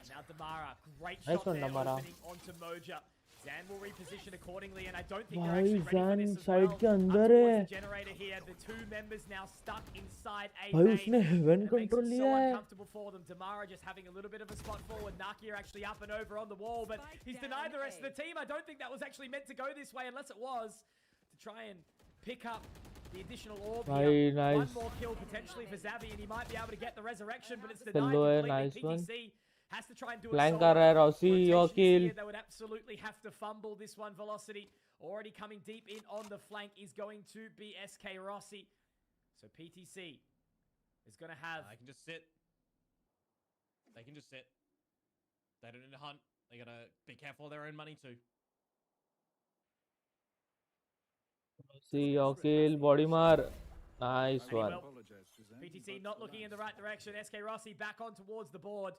Speaker 6: Now Damara, great shot there opening onto Moja. Zan will reposition accordingly, and I don't think they're actually ready for this as well. Up towards the generator here, the 2 members now stuck inside a main. It makes it so uncomfortable for them. Damara just having a little bit of a spot forward. Nakia actually up and over on the wall, but he's denied the rest of the team. I don't think that was actually meant to go this way, unless it was to try and pick up the additional orb here. One more kill potentially for Zavi, and he might be able to get the resurrection, but it's denied completely. PTC has to try and do it solo. They would absolutely have to fumble this one. Velocity already coming deep in on the flank is going to be SK Rossi. So PTC is going to have...
Speaker 7: They can just sit. They can just sit. They don't need to hunt. They got to be careful of their own money too.
Speaker 3: See your kill, body mar. Nice one.
Speaker 6: PTC not looking in the right direction. SK Rossi back on towards the board.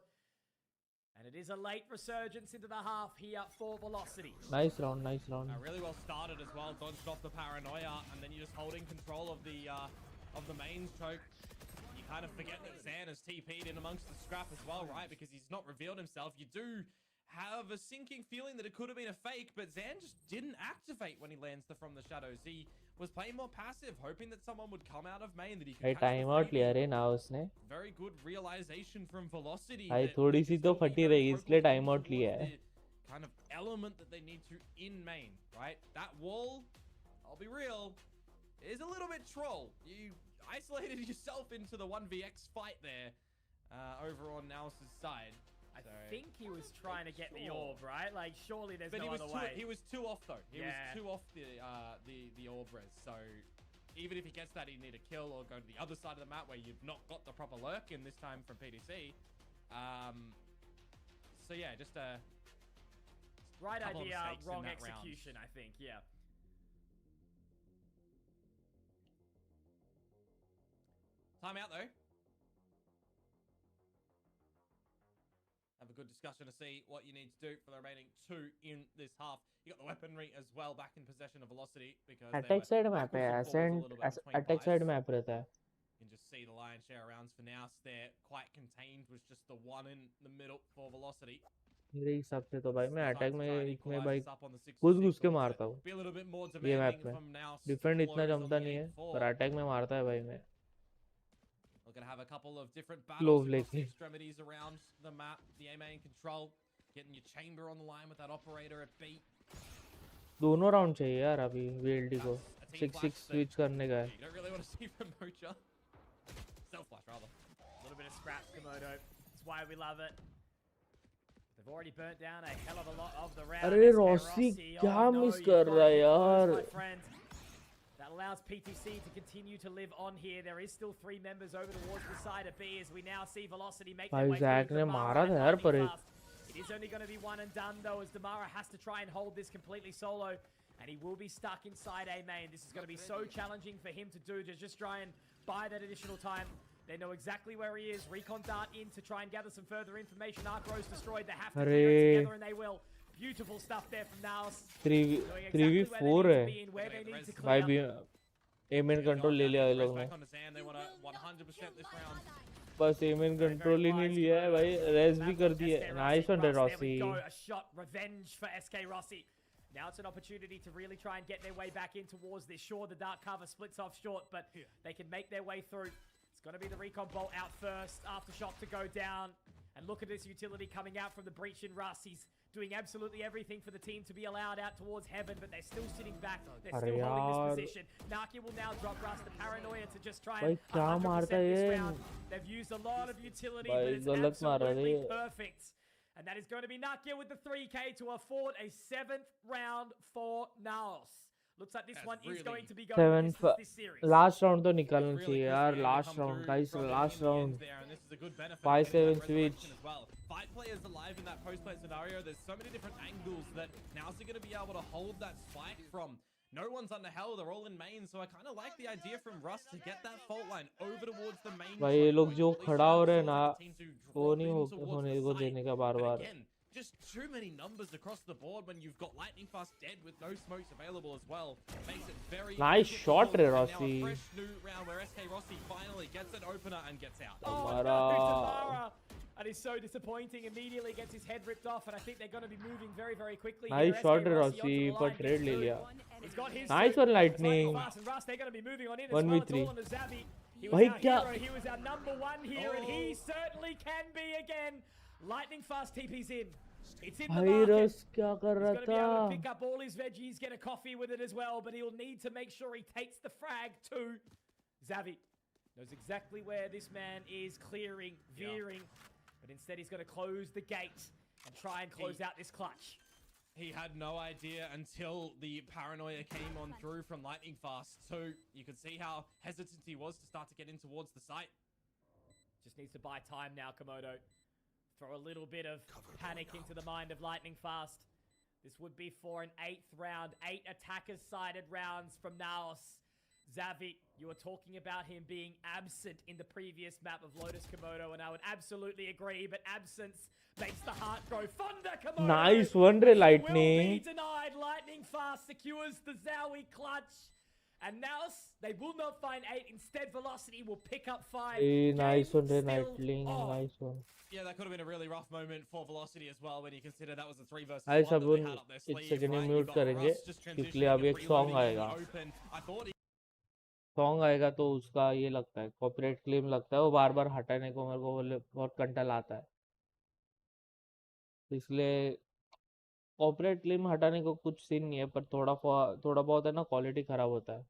Speaker 6: And it is a late resurgence into the half here for Velocity.
Speaker 3: Nice round, nice round.
Speaker 7: Really well started as well. Dodged off the paranoia, and then you're just holding control of the mains choke. You kind of forget that Zan has TP'd in amongst the scrap as well, right? Because he's not revealed himself. You do have a sinking feeling that it could have been a fake, but Zan just didn't activate when he lands from the shadows. He was playing more passive, hoping that someone would come out of main that he could
Speaker 3: time out लिया रे ना उसने.
Speaker 7: Very good realization from Velocity.
Speaker 3: भाई थोड़ी सी तो फटी रही इसलिए time out लिया है.
Speaker 7: Kind of element that they need to in main, right? That wall, I'll be real, is a little bit troll. You isolated yourself into the 1vx fight there over on NAOS's side.
Speaker 6: I think he was trying to get the orb, right? Like, surely there's no other way.
Speaker 7: He was 2 off, though. He was 2 off the orb res. So, even if he gets that, he'd need a kill or go to the other side of the map where you've not got the proper lurk in this time from PTC. So, yeah, just a...
Speaker 6: Right idea, wrong execution, I think, yeah.
Speaker 7: Timeout, though. Have a good discussion to see what you need to do for the remaining 2 in this half. You got the weaponry as well back in possession of Velocity because
Speaker 3: attack side map है, attack side map रहता है.
Speaker 7: You can just see the lion's share rounds for now. They're quite contained with just the one in the middle for Velocity.
Speaker 3: मेरे हिसाब से तो भाई मैं attack में भाई घुस के मारता हूँ. ये मैप में डिफेंड इतना जमता नहीं है, पर अटैक में मारता है भाई मैं.
Speaker 7: We're going to have a couple of different battles across the extremities around the map. The A main control, getting your chamber on the line with that operator at B.
Speaker 3: दोनों round चाहिए यार अभी VLT को 6-6 switch करने का है.
Speaker 7: You don't really want to see from Mocha. Self flash rather.
Speaker 6: A little bit of scrap, Komodo. That's why we love it. They've already burnt down a hell of a lot of the round.
Speaker 3: अरे Rossi क्या miss कर रहा है यार.
Speaker 6: That allows PTC to continue to live on here. There is still 3 members over towards the side of B as we now see Velocity make their way through Damara. It is only going to be one and done though, as Damara has to try and hold this completely solo. And he will be stuck inside A main. This is going to be so challenging for him to do, to just try and buy that additional time. They know exactly where he is. Recon dart in to try and gather some further information. Arcro's destroyed. They have to go together and they will. Beautiful stuff there from NAOS.
Speaker 3: 3v4 है भाई भी amen control ले लिया ये लोग ने. बस amen control ही नहीं लिया है भाई, रेस भी कर दी है. Nice one Rossi.
Speaker 6: A shot revenge for SK Rossi. Now it's an opportunity to really try and get their way back in towards this. Sure, the dark cover splits off short, but they can make their way through. It's going to be the recon bolt out first, aftershock to go down. And look at this utility coming out from the breach in Russ. He's doing absolutely everything for the team to be allowed out towards heaven, but they're still sitting back. They're still holding this position. Nakia will now drop Russ. The paranoia to just try and 100% this round. They've used a lot of utility, but it's absolutely perfect. And that is going to be Nakia with the 3K to afford a 7th round for NAOS. Looks like this one is going to be going to this series.
Speaker 3: Last round तो निकालना चाहिए यार. Last round guys, last round. 5-7 switch.
Speaker 7: 5 players alive in that post-play scenario. There's so many different angles that NAOS are going to be able to hold that spike from. No one's under hell. They're all in main. So I kind of like the idea from Russ to get that fault line over towards the main.
Speaker 3: भाई ये लोग जो खड़ा हो रहे हैं ना वो नहीं होने को देने का बार बार.
Speaker 7: Just too many numbers across the board when you've got lightning fast dead with no smokes available as well. Makes it very
Speaker 3: nice shot, Rossi.
Speaker 7: Now a fresh new round where SK Rossi finally gets an opener and gets out.
Speaker 6: Oh, no, and it's so disappointing. Immediately gets his head ripped off, and I think they're going to be moving very, very quickly.
Speaker 3: Nice shot, Rossi, but trade le liya.
Speaker 6: He's got his
Speaker 3: nice one, Lightning.
Speaker 6: They're going to be moving on in
Speaker 3: 1v3.
Speaker 6: He was our hero. He was our #1 here, and he certainly can be again. Lightning fast TP's in. It's in the market. He's going to be able to pick up all his veggies, get a coffee with it as well, but he'll need to make sure he takes the frag too. Xavi knows exactly where this man is clearing, veering, but instead he's going to close the gate and try and close out this clutch.
Speaker 7: He had no idea until the paranoia came on through from Lightning Fast. So you could see how hesitant he was to start to get in towards the site.
Speaker 6: Just needs to buy time now, Komodo. Throw a little bit of panic into the mind of Lightning Fast. This would be for an 8th round, 8 attackers-sided rounds from NAOS. Xavi, you were talking about him being absent in the previous map of Lotus Komodo, and I would absolutely agree, but absence makes the heart grow fonder, Komodo.
Speaker 3: Nice one, Lightning.
Speaker 6: Will be denied. Lightning Fast secures the Zowie clutch. And NAOS, they will not find 8. Instead, Velocity will pick up 5.
Speaker 3: Hey, nice one, Lightning. Nice one.
Speaker 7: Yeah, that could have been a really rough moment for Velocity as well when you consider that was a 3 versus 1
Speaker 3: Hi,
Speaker 7: that they had up their sleeve.
Speaker 3: एक second में mute करेंगे क्योंकि अभी एक song आएगा. Song आएगा तो उसका ये लगता है कॉपीराइट क्लेम लगता है, वो बार बार हटाने को मेरे को बहुत कंटाल आता है, इसलिए कॉपीराइट क्लेम हटाने को कुछ सीन नहीं है, पर थोड़ा बहुत है ना क्वालिटी खराब होता है.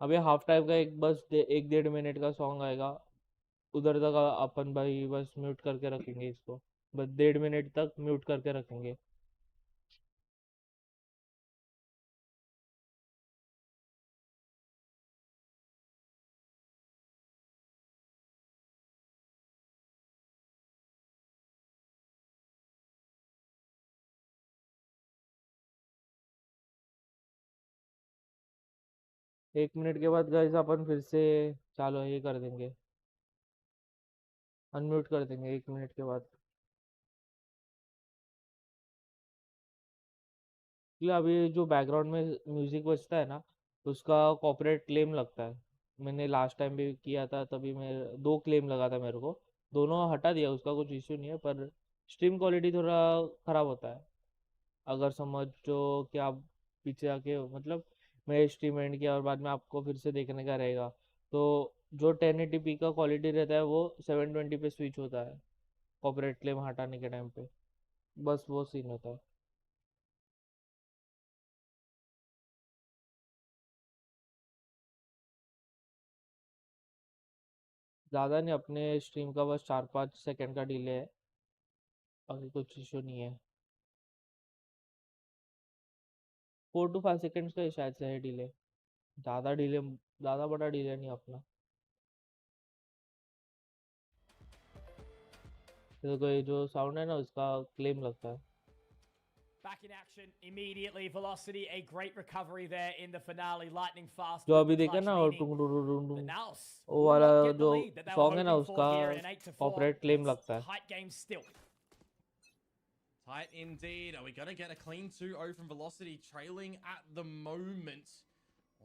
Speaker 3: अभी हाफ टाइम का बस 1-1.5 मिनट का सॉन्ग आएगा, उधर तक अपन भाई बस म्यूट करके रखेंगे इसको, बस 1.5 मिनट तक म्यूट करके रखेंगे. एक मिनट के बाद गाइस अपन फिर से चालू ये कर देंगे, अनम्यूट कर देंगे 1 मिनट के बाद. अभी जो बैकग्राउंड में म्यूजिक बजता है ना उसका कॉपीराइट क्लेम लगता है. मैंने लास्ट टाइम भी किया था, तभी मैं 2 क्लेम लगा था मेरे को, दोनों हटा दिया, उसका कुछ इश्यू नहीं है, पर स्ट्रीम क्वालिटी थोड़ा ख़राब होता है. अगर समझ जो कि आप पीछे आके मतलब मैं स्ट्रीम एंड किया और बाद में आपको फिर से देखने का रहेगा, तो जो 1080p का क्वालिटी रहता है वो 720 पे स्विच होता है कॉपीराइट क्लेम हटाने के टाइम पे, बस वो सीन होता है. ज़्यादा नहीं, अपने स्ट्रीम का बस 4-5 सेकंड का डिले है, बाकी कुछ इशू नहीं है. 4 to 5 सेकंड्स का शायद से है डिले, ज़्यादा बड़ा डिले नहीं अपना. तो कोई जो साउंड है ना उसका क्लेम लगता है.
Speaker 6: Back in action immediately. Velocity, a great recovery there in the finale. Lightning Fast.
Speaker 3: जो अभी देखा ना वो वाला जो सॉन्ग है ना उसका कॉपीराइट क्लेम लगता है.
Speaker 6: Tight game still.
Speaker 7: Tight indeed. Are we going to get a clean 2-0 from Velocity, trailing at the moment?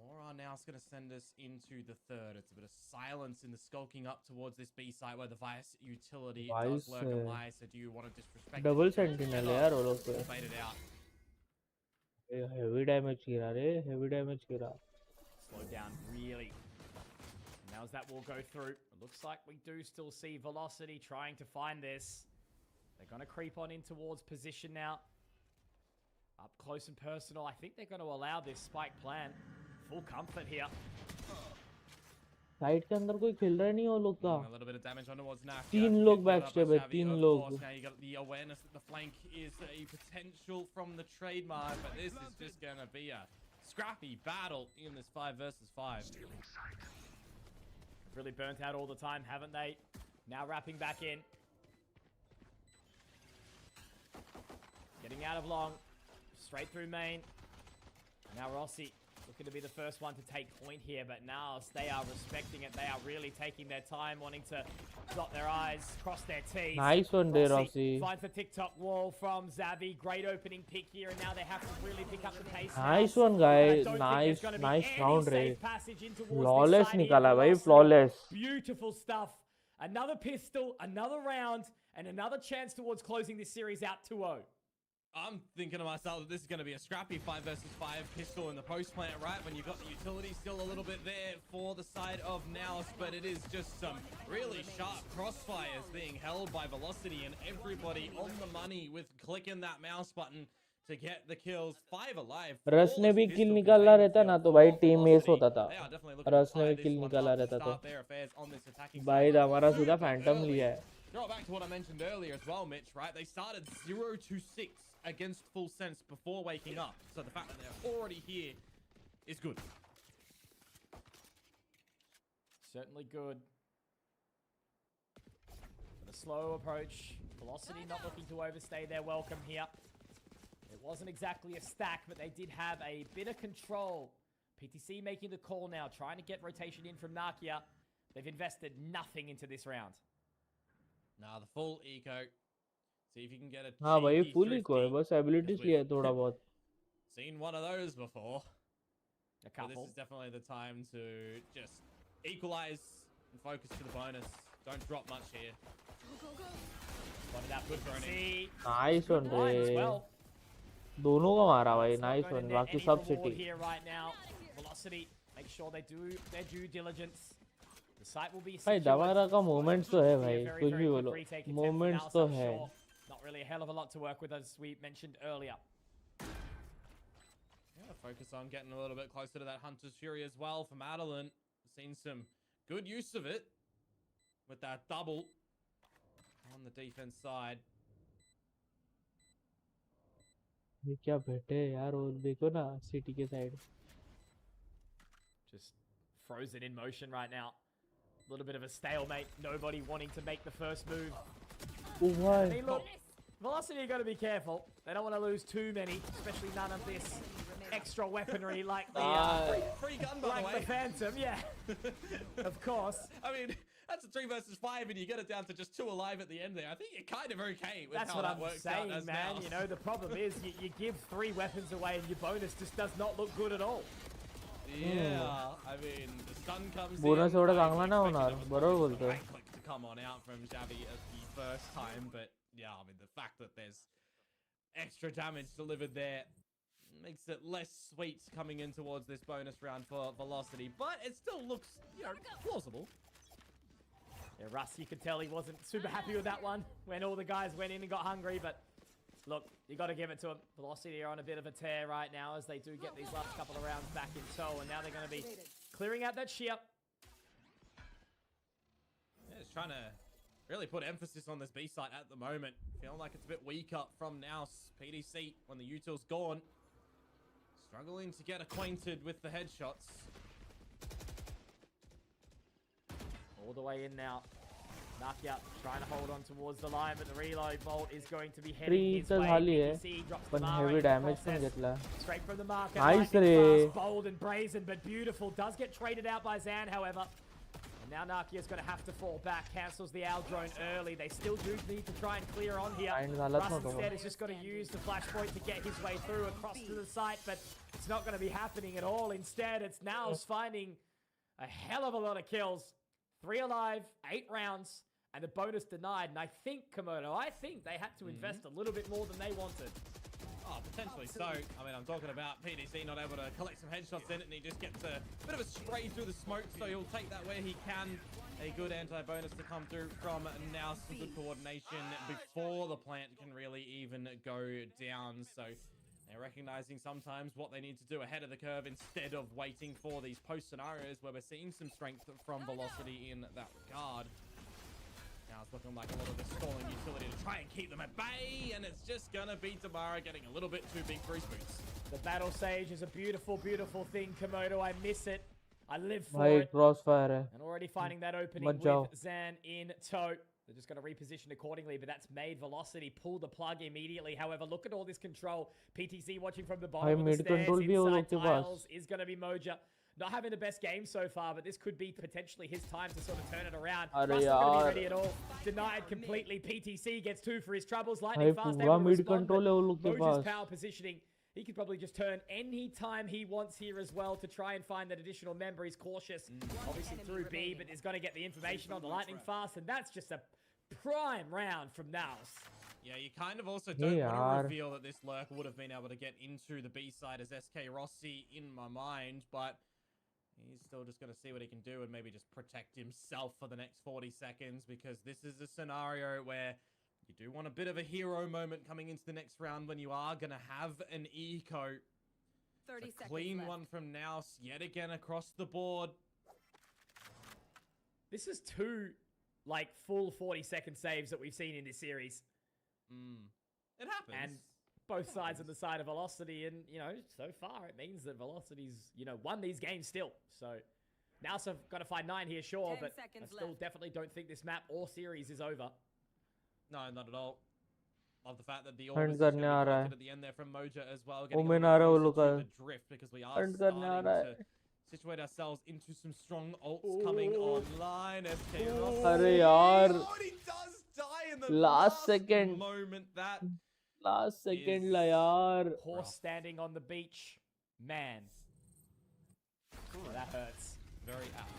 Speaker 7: Or are NAOS going to send us into the third? It's a bit of silence in the skulking up towards this B site where the Vice utility does lurk and lie. So do you want to disrespect?
Speaker 3: Double Sentinel यार वो लोग पे.
Speaker 7: Bait it out.
Speaker 3: Heavy damage गिरा रे, heavy damage गिरा.
Speaker 6: Slow down really. Now as that will go through, it looks like we do still see Velocity trying to find this. They're going to creep on in towards position now. Up close and personal. I think they're going to allow this spike plan. Full comfort here.
Speaker 3: Side के अंदर कोई खेल रहा नहीं वो लोग का.
Speaker 7: A little bit of damage on towards Naka.
Speaker 3: 3 लोग बैकस्टेप है, 3 लोग.
Speaker 7: Now you got the awareness that the flank is a potential from the trademark, but this is just going to be a scrappy battle in this 5 versus 5.
Speaker 6: Really burnt out all the time, haven't they? Now wrapping back in. Getting out of long. straight through main. Now Rossi looking to be the first one to take point here, but now they are respecting it. They are really taking their time, wanting to dot their I's, cross their T's.
Speaker 3: Nice one there, Rossi.
Speaker 6: Finds the TikTok wall from Xavi. Great opening pick here, and now they have to really pick up the pace.
Speaker 3: Nice one, guys. Nice round, Ray. Flawless nikala, bhai. Flawless.
Speaker 6: Beautiful stuff. Another pistol, another round, and another chance towards closing this series out 2-0.
Speaker 7: I'm thinking to myself that this is going to be a scrappy 5 versus 5 pistol in the post plant, right? When you've got the utility still a little bit there for the side of NAOS, but it is just some really sharp crossfires being held by Velocity, and everybody on the money with clicking that mouse button to get the kills. 5 alive.
Speaker 3: रस ने भी किल निकाला रहता ना तो भाई team S होता था. रस ने भी किल निकाला रहता तो भाई हमारा सीधा फैंटम लिया है.
Speaker 7: Go back to what I mentioned earlier as well, Mitch, right? They started 0-6 against Full Sense before waking up. So the fact that they're already here is good.
Speaker 6: Certainly good. But a slow approach. Velocity not looking to overstay their welcome here. It wasn't exactly a stack, but they did have a bit of control. PTC making the call now, trying to get rotation in from Nakia. They've invested nothing into this round.
Speaker 7: Now the full eco. See if you can get a
Speaker 3: हाँ भाई full eco है, बस abilities लिया है थोड़ा बहुत.
Speaker 7: Seen one of those before.
Speaker 6: A couple.
Speaker 7: But this is definitely the time to just equalize and focus to the bonus. Don't drop much here.
Speaker 6: Spotted out good droning.
Speaker 3: Nice one,
Speaker 6: Ray.
Speaker 3: well. दोनों का मारा भाई. Nice one. बाकी सब city.
Speaker 6: Here right now. Velocity. Make sure they do their due diligence. The site will be
Speaker 3: भाई दवारा का moments तो है भाई. कुछ भी बोलो. Moments तो है.
Speaker 6: Not really a hell of a lot to work with, as we mentioned earlier.
Speaker 7: Yeah, focus on getting a little bit closer to that Hunter's Fury as well for Madeline. Seen some good use of it with that double on the defense side.
Speaker 3: ये क्या बैठे यार वो देखो ना city के side.
Speaker 6: Just frozen in motion right now. A little bit of a stalemate. Nobody wanting to make the first move.
Speaker 3: Oh,
Speaker 6: I mean, look, Velocity got to be careful. They don't want to lose too many, especially none of this extra weaponry like the
Speaker 7: free gun, by the way.
Speaker 6: The Phantom, yeah. Of course.
Speaker 7: I mean, that's a 3 versus 5, and you get it down to just 2 alive at the end there. I think you're kind of okay with
Speaker 6: that's
Speaker 7: how
Speaker 6: what
Speaker 7: that
Speaker 6: I'm
Speaker 7: works
Speaker 6: saying,
Speaker 7: out as
Speaker 6: man.
Speaker 7: NAOS.
Speaker 6: You know, the problem is you give 3 weapons away, and your bonus just does not look good at all.
Speaker 7: Yeah, I mean, the stun comes
Speaker 3: bonus
Speaker 7: in.
Speaker 3: थोड़ा कांगला ना होना बरोबर बोलते हो.
Speaker 7: To come on out from Xavi at the first time, but yeah, I mean, the fact that there's extra damage delivered there makes it less sweet coming in towards this bonus round for Velocity, but it still looks, you know, plausible.
Speaker 6: Yeah, Russ, you could tell he wasn't super happy with that one when all the guys went in and got hungry, but look, you got to give it to them. Velocity are on a bit of a tear right now as they do get these last couple of rounds back in tow, and now they're going to be clearing out that shear.
Speaker 7: Yeah, it's trying to really put emphasis on this B site at the moment. Feeling like it's a bit weaker from NAOS. PDC, when the util's gone, struggling to get acquainted with the headshots.
Speaker 6: All the way in now. Nakia trying to hold on towards the line, but the reload bolt is going to be heading his way. PTC drops the
Speaker 3: heavy damage
Speaker 6: straight from the market.
Speaker 3: Nice,
Speaker 6: fast, bold and brazen, but beautiful. Does get traded out by Zan, however. And now Nakia's going to have to fall back. Cancels the owl drone early. They still do need to try and clear on here. Russ instead is just going to use the flashpoint to get his way through across to the site, but it's not going to be happening at all. Instead, it's NAOS finding a hell of a lot of kills. 3 alive, 8 rounds. And the bonus denied, and I think, Komodo, they had to invest a little bit more than they wanted.
Speaker 7: Oh, potentially so. I mean, I'm talking about PDC not able to collect some headshots in it, and he just gets a bit of a spray through the smoke, so he'll take that where he can. A good anti-bonus to come through from NAOS, some good coordination before the plant can really even go down. So they're recognizing sometimes what they need to do ahead of the curve instead of waiting for these post scenarios where we're seeing some strength from Velocity in that regard. Now it's looking like a lot of the stalling utility to try and keep them at bay, and it's just gonna be Tamara getting a little bit too big for his boots.
Speaker 6: The Battle Sage is a beautiful, beautiful thing, Komodo. I miss it. I live for it.
Speaker 3: Crossfire.
Speaker 6: And already finding that opening with Zan in tow. They're just going to reposition accordingly, but that's made Velocity pull the plug immediately. However, look at all this control. PTC watching from the bottom of the stairs. Inside tiles is going to be Moja. Not having the best game so far, but this could be potentially his time to sort of turn it around. Must not going to be ready at all. Denied completely. PTC gets 2 for his troubles. Lightning fast able to respond, but Moja's power positioning. He could probably just turn any time he wants here as well to try and find that additional member. He's cautious, obviously through B, but is going to get the information on the lightning fast, and that's just a prime round from NAOS.
Speaker 7: Yeah, you kind of also don't want to reveal that this lurk would have been able to get into the B side as SK Rossi in my mind, but he's still just going to see what he can do and maybe just protect himself for the next 40 seconds, because this is a scenario where you do want a bit of a hero moment coming into the next round when you are going to have an eco. 30 seconds clean left. One from NAOS yet again across the board.
Speaker 6: This is 2 like full 40-second saves that we've seen in this series.
Speaker 7: It happens.
Speaker 6: And both sides of the side of Velocity, and you know, so far it means that Velocity's, you know, won these games still. So NAOS have got to find 9 here, sure, but I still definitely don't think this map or series is over.
Speaker 7: No, not at all. Love the fact that the order is at the end there from Moja as well. Getting the drift, because we are starting to situate ourselves into some strong ults coming online. SK Rossi. Oh, he does die in the last second moment. That
Speaker 3: last second la yaar.
Speaker 6: Horse standing on the beach. Man. Ooh, that hurts.
Speaker 7: Very apt.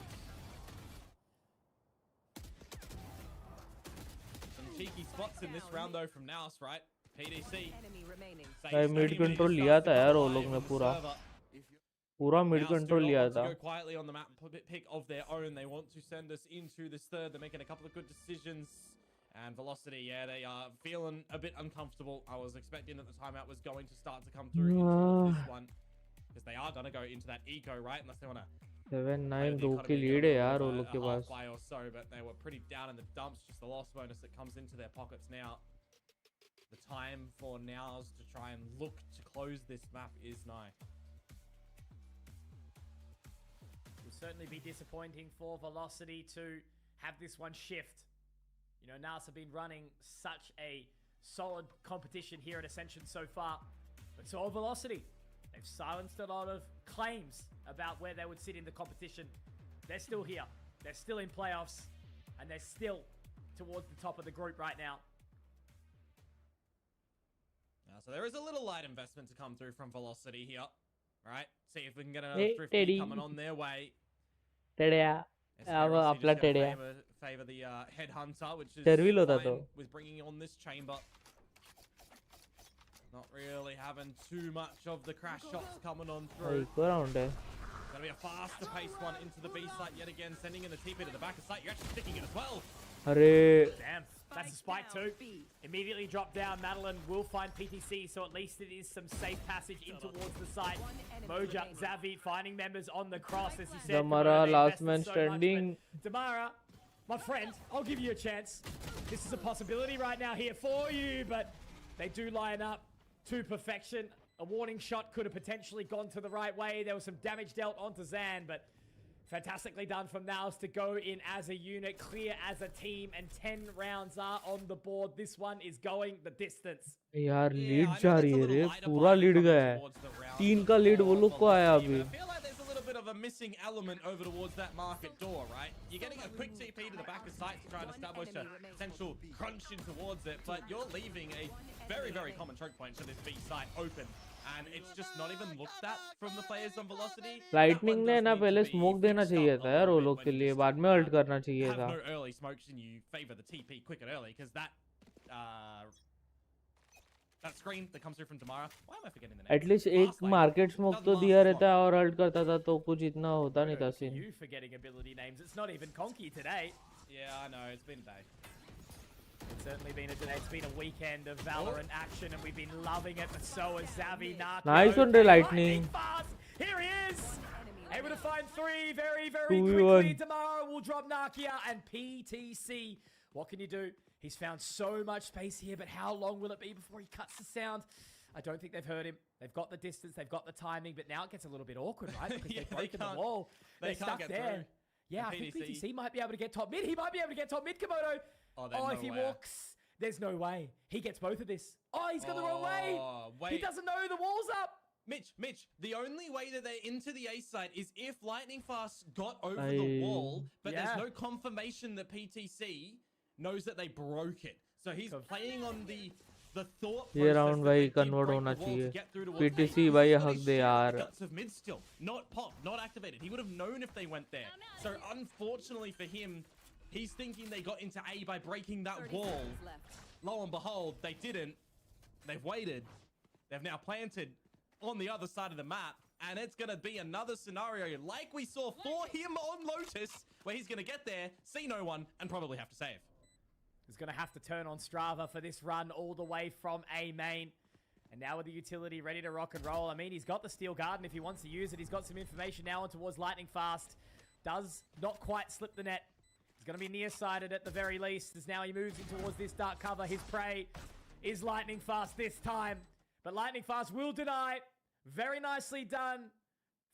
Speaker 7: Cheeky spots in this round though from NAOS, right? PDC.
Speaker 3: Mid control लिया था यार वो लोग ने पूरा mid control लिया था.
Speaker 7: Go quietly on the map, pick of their own. They want to send us into this third. They're making a couple of good decisions. And Velocity, yeah, they are feeling a bit uncomfortable. I was expecting that the timeout was going to start to come through into this one, because they are going to go into that eco, right? Unless they want to
Speaker 3: 7-9 2 की lead है यार वो लोग के पास.
Speaker 7: Or so, but they were pretty down in the dumps. Just the loss bonus that comes into their pockets now. The time for NAOS to try and look to close this map is nigh.
Speaker 6: It will certainly be disappointing for Velocity to have this one shift. You know, NAOS have been running such a solid competition here at Ascension so far, but so have Velocity. They've silenced a lot of claims about where they would sit in the competition. They're still here. They're still in playoffs. And they're still towards the top of the group right now.
Speaker 7: So there is a little light investment to come through from Velocity here. Right? See if we can get another Thrifty coming on their way.
Speaker 3: Favor
Speaker 7: the Headhunter, which is fine with bringing on this chamber. Not really having too much of the crash shots coming on through. Gonna be a faster paced one into the B site yet again, sending in the TP to the back of site. You're actually sticking it as well.
Speaker 6: Damn, that's a spike too. Immediately drop down. Madeline will find PTC, so at least it is some safe passage in towards the site. Moja, Xavi finding members on the cross, as he said.
Speaker 3: Damara, last man standing.
Speaker 6: Damara, my friend, I'll give you a chance. This is a possibility right now here for you, but they do line up to perfection. A warning shot could have potentially gone to the right way. There was some damage dealt onto Zan, but fantastically done from NAOS to go in as a unit, clear as a team, and 10 rounds are on the board. This one is going the distance.
Speaker 3: यार lead जा रही है रे, पूरा lead गया है. 3 का lead वो लोग को आया अभी.
Speaker 7: Of a missing element over towards that market door, right? You're getting a quick TP to the back of site to try and establish a potential crunch in towards it, but you're leaving a very, very common choke point to this B site open, and it's just not even looked at from the players on Velocity.
Speaker 3: Lightning ने ना पहले smoke देना चाहिए था यार वो लोग के लिए, बाद में ult करना चाहिए था.
Speaker 7: No early smokes, and you favor the TP quick and early, because that screen that comes through from Damara. Why am I forgetting the name?
Speaker 3: At least एक market smoke तो दिया रहता है और ult करता था तो कुछ इतना होता नहीं था scene.
Speaker 6: You forgetting ability names. It's not even Conky today.
Speaker 7: Yeah, I know. It's been a day.
Speaker 6: It's certainly been a day. It's been a weekend of Valorant action, and we've been loving it. But so is Xavi.
Speaker 3: Nice on the lightning.
Speaker 6: Here he is. Able to find 3 very, very quickly. Damara will drop Nakia and PTC. What can you do? He's found so much space here, but how long will it be before he cuts the sound? I don't think they've heard him. They've got the distance, they've got the timing, but now it gets a little bit awkward, right? Because they've broken the wall. They're stuck there. Yeah, I think PTC might be able to get top mid. He might be able to get top mid, Komodo. Oh, if he walks, there's no way. He gets both of this. Oh, he's gone the wrong way. Wait. He doesn't know the wall's up.
Speaker 7: Mitch, the only way that they're into the A site is if Lightning Fast got over the wall, but there's no confirmation that PTC knows that they broke it. So he's playing on the thought process.
Speaker 3: ये round भाई convert होना चाहिए. PTC भाई हक दे यार.
Speaker 7: Guts of mid still, not pop, not activated. He would have known if they went there. So unfortunately for him, he's thinking they got into A by breaking that wall. Lo and behold, they didn't. They've waited. They've now planted on the other side of the map, and it's going to be another scenario like we saw for him on Lotus, where he's going to get there, see no one, and probably have to save.
Speaker 6: He's going to have to turn on Strava for this run all the way from A main. And now with the utility ready to rock and roll. I mean, he's got the Steel Garden if he wants to use it. He's got some information now on towards Lightning Fast. Does not quite slip the net. He's going to be nearsighted at the very least, as now he moves in towards this dark cover. His prey is Lightning Fast this time. But Lightning Fast will deny. Very nicely done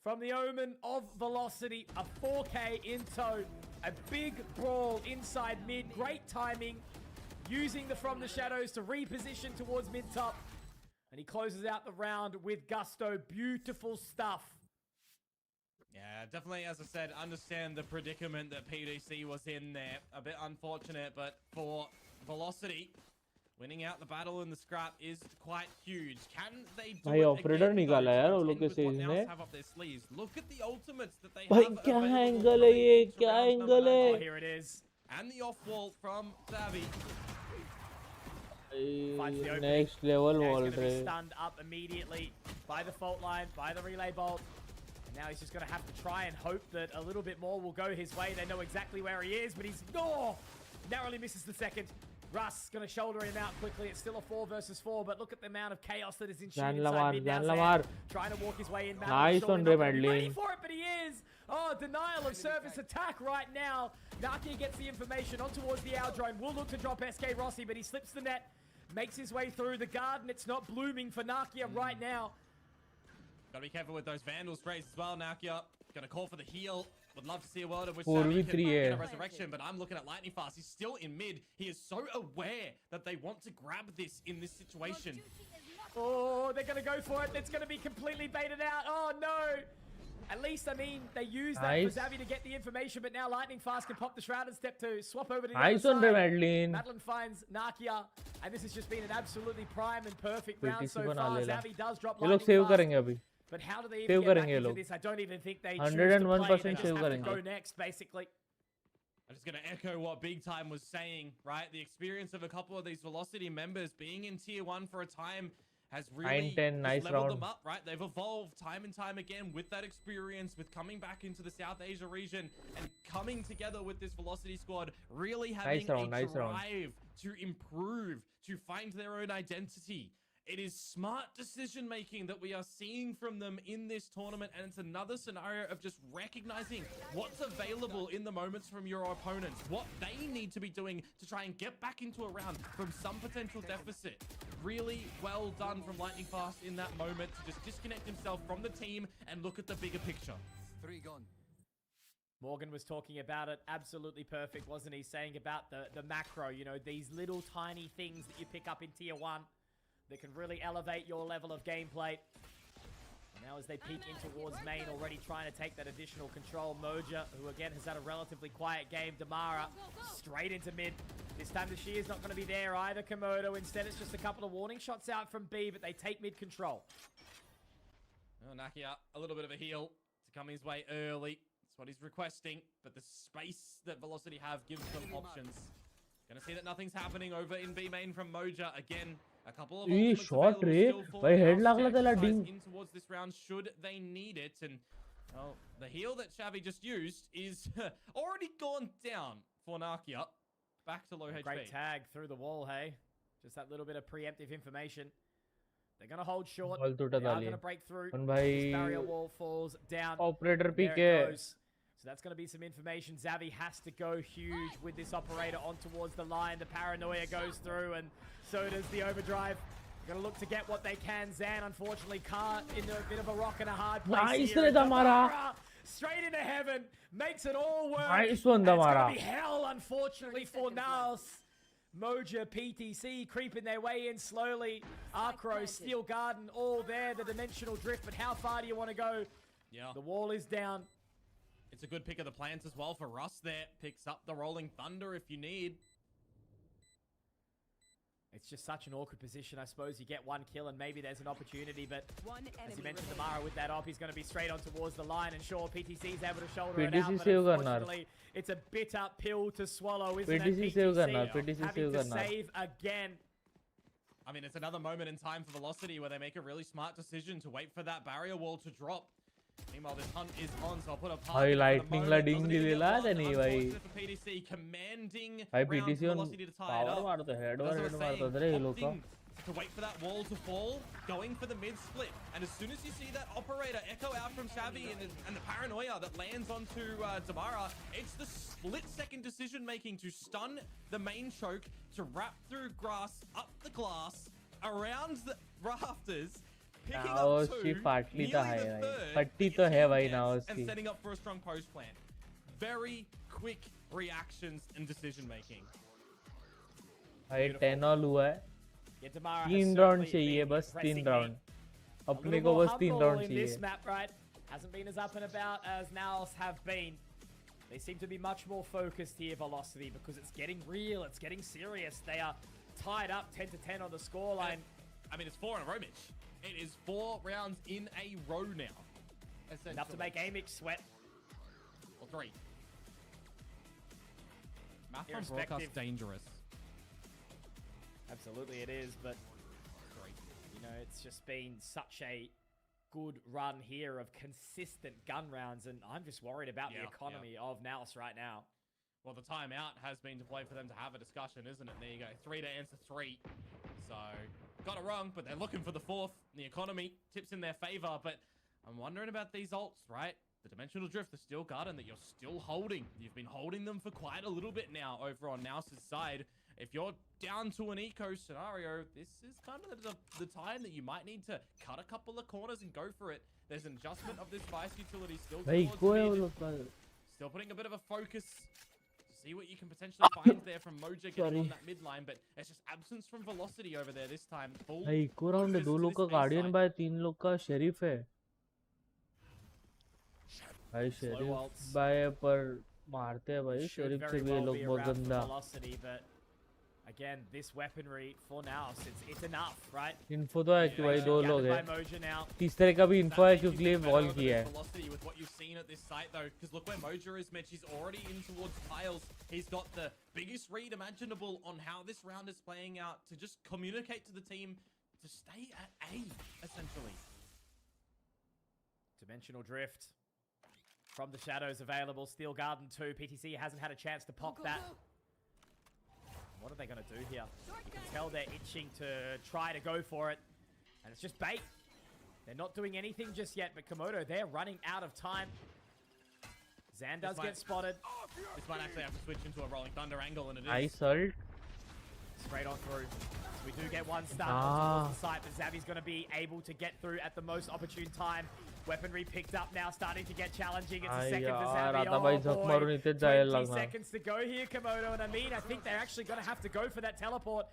Speaker 6: from the Omen of Velocity. A 4K in tow. A big brawl inside mid. Great timing. Using the From the Shadows to reposition towards mid-top. And he closes out the round with gusto. Beautiful stuff.
Speaker 7: Yeah, definitely, as I said, understand the predicament that PDC was in there. A bit unfortunate, but for Velocity, winning out the battle in the scrap is quite huge. Can they do
Speaker 3: भाई operator निकाला यार वो लोग के says ने.
Speaker 7: Look at the ultimates that they
Speaker 3: भाई
Speaker 7: have.
Speaker 3: क्या angle है ये, क्या एंगल है.
Speaker 6: Oh, here it is.
Speaker 7: And the off wall from Xavi.
Speaker 3: Next level wall
Speaker 6: he's going to be stunned up immediately by the fault line, by the relay bolt. And now he's just going to have to try and hope that a little bit more will go his way. They know exactly where he is, but he's narrowly misses the second. Russ going to shoulder him out quickly. It's still a 4 versus 4, but look at the amount of chaos that is ensued inside mid now. Trying to walk his way in.
Speaker 3: Nice on
Speaker 6: ready for it, but he is. Oh, denial of service attack right now. Nakia gets the information on towards the Aldrone. Will look to drop SK Rossi, but he slips the net. Makes his way through the garden. It's not blooming for Nakia right now.
Speaker 7: Gotta be careful with those Vandals sprays as well, Nakia. Gonna call for the heal. Would love to see a world in which Xavi can get a resurrection, but I'm looking at Lightning Fast. He's still in mid. He is so aware that they want to grab this in this situation.
Speaker 6: Oh, they're going to go for it. It's going to be completely baited out. Oh, no. At least, I mean, they used that for Xavi to get the information, but now Lightning Fast can pop the Shroud and step 2. Swap over to the other side. Madeline finds Nakia, and this has just been an absolutely prime and perfect round so far. Xavi does drop Lightning Fast. But how do they even get back into this? I don't even think they choose to play. They just have to go next, basically.
Speaker 7: I'm just going to echo what Big Time was saying, right? The experience of a couple of these Velocity members being in Tier 1 for a time has really leveled them up, right? They've evolved time and time again with that experience, with coming back into the South Asia region and coming together with this Velocity squad, really having a drive to improve, to find their own identity. It is smart decision-making that we are seeing from them in this tournament, and it's another scenario of just recognizing what's available in the moments from your opponents, what they need to be doing to try and get back into a round from some potential deficit. Really well done from Lightning Fast in that moment to just disconnect himself from the team and look at the bigger picture.
Speaker 8: 3 gone.
Speaker 6: Morgan was talking about it. Absolutely perfect, wasn't he? Saying about the macro, you know, these little tiny things that you pick up in Tier 1 that can really elevate your level of gameplay. And now as they peek in towards main, already trying to take that additional control. Moja, who again has had a relatively quiet game. Damara straight into mid. This time the Shear's not going to be there either, Komodo. Instead, it's just a couple of warning shots out from B, but they take mid control.
Speaker 7: Oh, Nakia, a little bit of a heal to come his way early. That's what he's requesting, but the space that Velocity have gives them options. Gonna see that nothing's happening over in B main from Moja. Again, a couple of
Speaker 3: shot ray by head lagla tela ding
Speaker 7: in towards this round should they need it. And well, the heal that Xavi just used is already gone down for Nakia. Back to low HP.
Speaker 6: Great tag through the wall, hey. Just that little bit of preemptive information. They're gonna hold short. They are gonna break through. This barrier wall falls down.
Speaker 3: Operator
Speaker 6: PK. So that's going to be some information. Xavi has to go huge with this operator on towards the line. The paranoia goes through, and so does the overdrive. Going to look to get what they can. Zan, unfortunately, caught in a bit of a rock and a hard place.
Speaker 3: Nice, Damara.
Speaker 6: straight into heaven, makes it all work.
Speaker 3: Nice one,
Speaker 6: And it's
Speaker 3: Damara.
Speaker 6: gonna be hell, unfortunately, for NAOS. Moja, PTC creeping their way in slowly. Arcro, Steel Garden, all there. The dimensional drift, but how far do you want to go?
Speaker 7: Yeah.
Speaker 6: The wall is down.
Speaker 7: It's a good pick of the plants as well for Russ there. Picks up the Rolling Thunder if you need.
Speaker 6: It's just such an awkward position. I suppose you get one kill and maybe there's an opportunity, but as you mentioned, Damara with that op, he's going to be straight on towards the line, and sure, PTC's able to shoulder it out, but unfortunately, it's a bitter pill to swallow, isn't it? PTC having to save again.
Speaker 7: I mean, it's another moment in time for Velocity where they make a really smart decision to wait for that barrier wall to drop. Meanwhile, this hunt is on, so I'll put a part
Speaker 3: lightning la ding dila tani bhai.
Speaker 7: PTC commanding
Speaker 3: Bhai
Speaker 7: round
Speaker 3: PTC on
Speaker 7: Velocity to tie it
Speaker 3: power
Speaker 7: up.
Speaker 3: marta head
Speaker 7: As I was saying,
Speaker 3: marta re loka.
Speaker 7: opting to wait for that wall to fall, going for the mid split, and as soon as you see that operator echo out from Savvy and the paranoia that lands onto Damara, it's the split-second decision making to stun the main choke, to wrap through grass, up the glass, around the rafters.
Speaker 3: NAOS की फाटली तो है भाई, फट्टी तो है भाई NAOS की.
Speaker 7: And setting up for a strong post plant. Very quick reactions and decision making.
Speaker 3: भाई 10 ऑल हुआ है. 3 राउंड चाहिए, बस 3 राउंड. अपने को बस 3 राउंड चाहिए.
Speaker 6: Hasn't been as up and about as NAOS have been. They seem to be much more focused here, Velocity, because it's getting real, it's getting serious. They are tied up 10-10 on the scoreline.
Speaker 7: I mean, it's 4 in a row, Mitch. It is 4 rounds in a row now.
Speaker 6: Enough to make Amix sweat.
Speaker 7: Or 3. Math on broadcast dangerous.
Speaker 6: Absolutely it is, but you know, it's just been such a good run here of consistent gun rounds, and I'm just worried about the economy of NAOS right now.
Speaker 7: Well, the timeout has been to play for them to have a discussion, isn't it? There you go. 3 to answer 3. So, got it wrong, but they're looking for the 4th. The economy tips in their favor, but I'm wondering about these ults, right? The Dimensional Drift, the Steel Garden that you're still holding. You've been holding them for quite a little bit now over on NAOS' side. If you're down to an eco scenario, this is kind of the time that you might need to cut a couple of corners and go for it. There's an adjustment of this Vice utility still towards mid. Still putting a bit of a focus. See what you can potentially find there from Moja getting on that mid line, but it's just absence from Velocity over there this time.
Speaker 3: भाई eco round है, 2 लोग का guardian भाई, 3 लोग का sheriff है भाई. Sheriff भाई पर मारते हैं भाई, शेरिफ से भी ये लोग बहुत गंदा.
Speaker 6: Again, this weaponry for NAOS, it's enough, right?
Speaker 3: Info तो है कि भाई 2 लोग हैं. तीसरे का भी इन्फो है क्योंकि ये वॉल किया है.
Speaker 7: Velocity with what you've seen at this site though, because look where Moja is, Mitch. He's already in towards tiles. He's got the biggest read imaginable on how this round is playing out to just communicate to the team to stay at A, essentially.
Speaker 6: Dimensional Drift from the shadows available. Steel Garden 2. PTC hasn't had a chance to pop that. What are they going to do here? You can tell they're itching to try to go for it. And it's just bait. They're not doing anything just yet, but Komodo, they're running out of time. Zan does get spotted.
Speaker 7: This might actually have to switch into a Rolling Thunder angle, and it is.
Speaker 3: Nice ult.
Speaker 6: Straight on through. So we do get one stun on the site, but Zavi's going to be able to get through at the most opportune time. Weaponry picked up now, starting to get challenging. It's a second for Zavi. Oh boy, 20 seconds to go here, Komodo. And I mean, I think they're actually going to have to go for that teleport.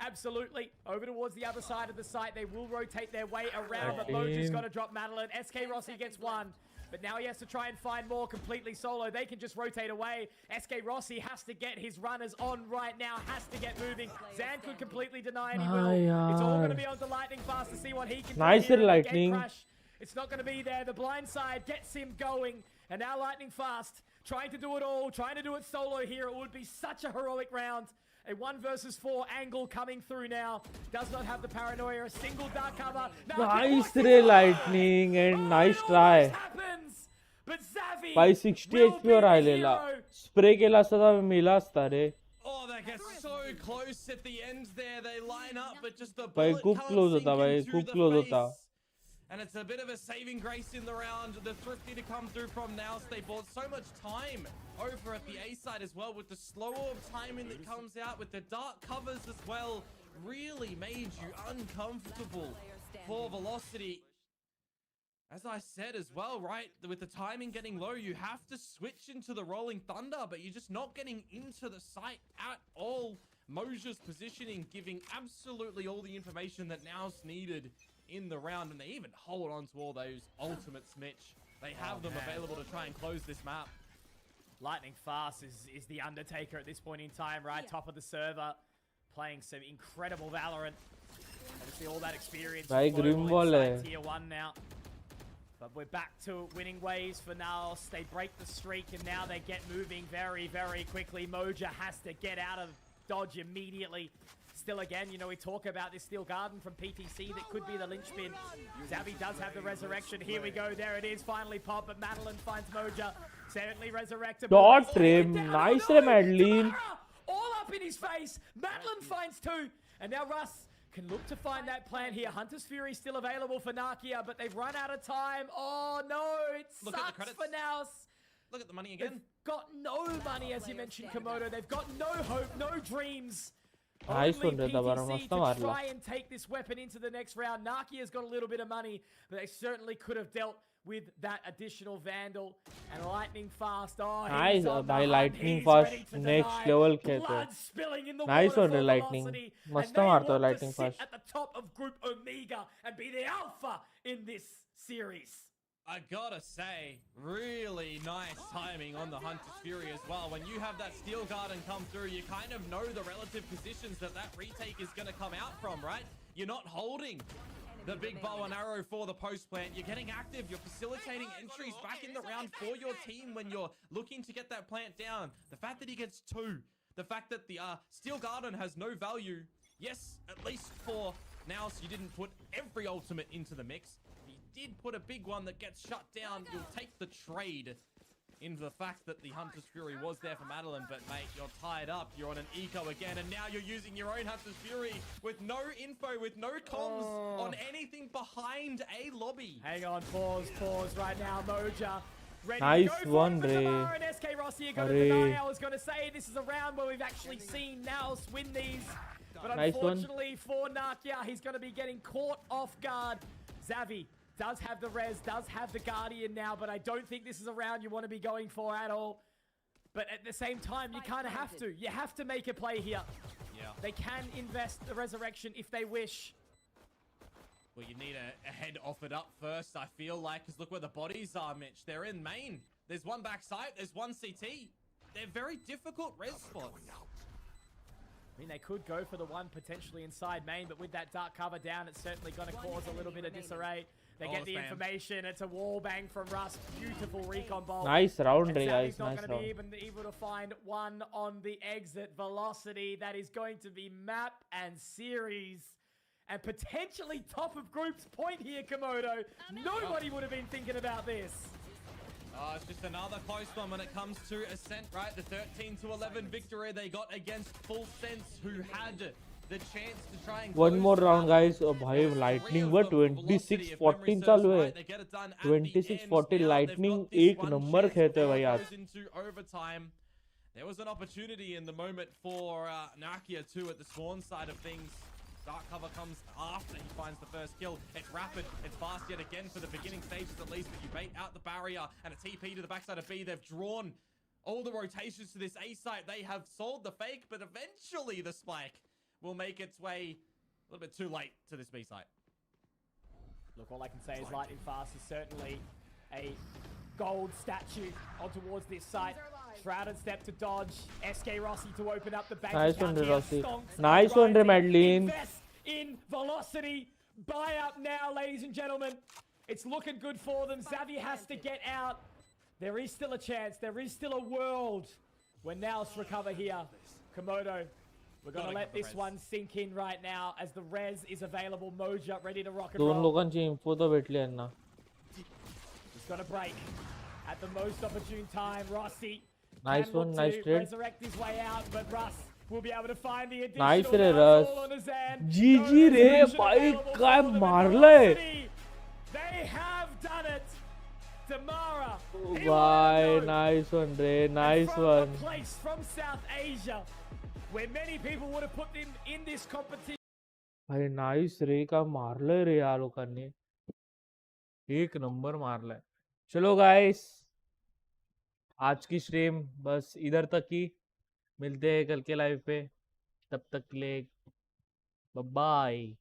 Speaker 6: Absolutely. Over towards the other side of the site. They will rotate their way around, but Moja's got to drop Madeline. SK Rossi gets one. But now he has to try and find more completely solo. They can just rotate away. SK Rossi has to get his runners on right now. Has to get moving. Zan could completely deny, and he will. It's all going to be on to Lightning Fast to see what he can do.
Speaker 3: Nice Lightning.
Speaker 6: It's not going to be there. The blind side gets him going. And now Lightning Fast trying to do it all. Trying to do it solo here. It would be such a heroic round. A 1 versus 4 angle coming through now. Does not have the paranoia. A single dark cover.
Speaker 3: Nice Lightning and nice try.
Speaker 6: But Zavi
Speaker 3: by 60 HP और आलेला spray केला असता मिला असता रे.
Speaker 7: Oh, that gets so close at the end there. They line up, but just the
Speaker 3: भाई
Speaker 7: bullet
Speaker 3: खूप close होता भाई, खूप क्लोज होता.
Speaker 7: And it's a bit of a saving grace in the round. The thrifty to come through from NAOS. They bought so much time over at the A side as well, with the slower timing that comes out, with the dark covers as well. Really made you uncomfortable for Velocity. as I said as well, right, with the timing getting low, you have to switch into the Rolling Thunder, but you're just not getting into the site at all. Moja's positioning giving absolutely all the information that NAOS needed in the round, and they even hold on to all those ultimates, Mitch. They have them available to try and close this map.
Speaker 6: Lightning Fast is the Undertaker at this point in time, right? Yeah. Top of the server, playing some incredible Valorant. Obviously, all that experience. Tier 1 now. But we're back to winning ways for NAOS. They break the streak, and now they get moving very, very quickly. Moja has to get out of dodge immediately. Still, again, you know, we talk about this Steel Garden from PTC that could be the linchpin. Xavi does have the resurrection. Here we go. There it is. Finally popped, but Madeline finds Moja. Certainly resurrected.
Speaker 3: Dot trim. Nice, Madeline.
Speaker 6: All up in his face. Madeline finds 2. And now Russ can look to find that plan here. Hunter's Fury still available for Nakia, but they've run out of time. Oh, no. It sucks for NAOS.
Speaker 7: Look at the money again.
Speaker 6: They've got no money, as you mentioned, Komodo. They've got no hope, no dreams.
Speaker 3: Nice one,
Speaker 6: PTC to try and take this weapon into the next round. Nakia's got a little bit of money, but they certainly could have dealt with that additional Vandal. And Lightning Fast. Oh,
Speaker 3: nice by Lightning Fast. Next level खेलते. Nice one, Lightning. मस्त मारता Lightning Fast.
Speaker 6: At the top of Group Omega and be the alpha in this series.
Speaker 7: I gotta say, really nice timing on the Hunter's Fury as well. When you have that Steel Garden come through, you kind of know the relative positions that retake is going to come out from, right? You're not holding the big bow and arrow for the post plant. You're getting active. You're facilitating entries back in the round for your team when you're looking to get that plant down. The fact that he gets 2, the fact that the Steel Garden has no value. Yes, at least for NAOS, you didn't put every ultimate into the mix. Did put a big one that gets shut down. You'll take the trade into the fact that the Hunter's Fury was there for Madeline, but mate, you're tied up. You're on an eco again, and now you're using your own Hunter's Fury with no info, with no comms on anything behind a lobby.
Speaker 6: Hang on, pause right now, Moja. Ready
Speaker 3: nice
Speaker 6: to go
Speaker 3: one,
Speaker 6: Ray. And SK Rossi are going to deny. I was going to say this is a round where we've actually seen NAOS win these, but
Speaker 3: nice
Speaker 6: unfortunately for Nakia, he's going to be getting caught off guard. Xavi does have the res, does have the Guardian now, but I don't think this is a round you want to be going for at all. But at the same time, you kind of have to. You have to make a play here.
Speaker 7: Yeah.
Speaker 6: They can invest the resurrection if they wish.
Speaker 7: Well, you need a head offered up first, I feel like, because look where the bodies are, Mitch. They're in main. There's one backside, there's one CT. They're very difficult res spots.
Speaker 6: I mean, they could go for the one potentially inside main, but with that dark cover down, it's certainly going to cause a little bit of disarray. They get the information. It's a wall bang from Russ. Beautiful recon bolt.
Speaker 3: Nice round, guys.
Speaker 6: He's not going to be even able to find one on the exit velocity. That is going to be map and series. And potentially top of group's point here, Komodo. Nobody would have been thinking about this.
Speaker 7: Oh, it's just another close one when it comes to Ascent, right? The 13-11 victory they got against Full Sense, who had the chance to try and
Speaker 3: one more round, guys. Oh, bhai, Lightning were 26-14 चालू है. 26-14 Lightning एक number खेलते हैं भाई आज.
Speaker 7: Into overtime. There was an opportunity in the moment for Nakia too at the spawn side of things. Dark cover comes after he finds the first kill. It's rapid, it's fast yet again for the beginning stages at least, but you bait out the barrier and a TP to the backside of B. They've drawn all the rotations to this A site. They have sold the fake, but eventually the spike will make its way a little bit too late to this B site.
Speaker 6: Look, all I can say is Lightning Fast is certainly a gold statue on towards this site. Shrouded step to dodge. SK Rossi to open up the bank.
Speaker 3: Nice one, Rossi. Nice one, Madeline.
Speaker 6: Invest in velocity. Buy up now, ladies and gentlemen. It's looking good for them. Xavi has to get out. There is still a chance. There is still a world when NAOS recover here. Komodo, we're going to let this one sink in right now as the res is available. Moja ready to rock and roll. He's going to break at the most opportune time. Rossi.
Speaker 3: Nice one, nice trade.
Speaker 6: Resurrect his way out, but Russ will be able to find the additional
Speaker 3: nice रे Russ. GG रे भाई काय मारले.
Speaker 6: They have done it. Damara.
Speaker 3: Bye, nice one रे, nice one.
Speaker 6: A place from South Asia where many people would have put them in this competition.
Speaker 3: भाई nice रे का मारले रे यार लोकांनी. एक नंबर मार रहा है। चलो गाइस, आज की स्ट्रीम बस इधर तक ही, मिलते हैं कल के लाइव पे, तब तक के लिए bye.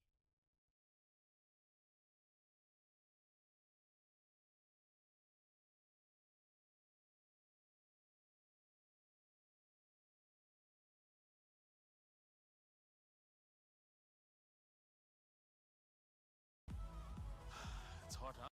Speaker 8: It's hot, huh?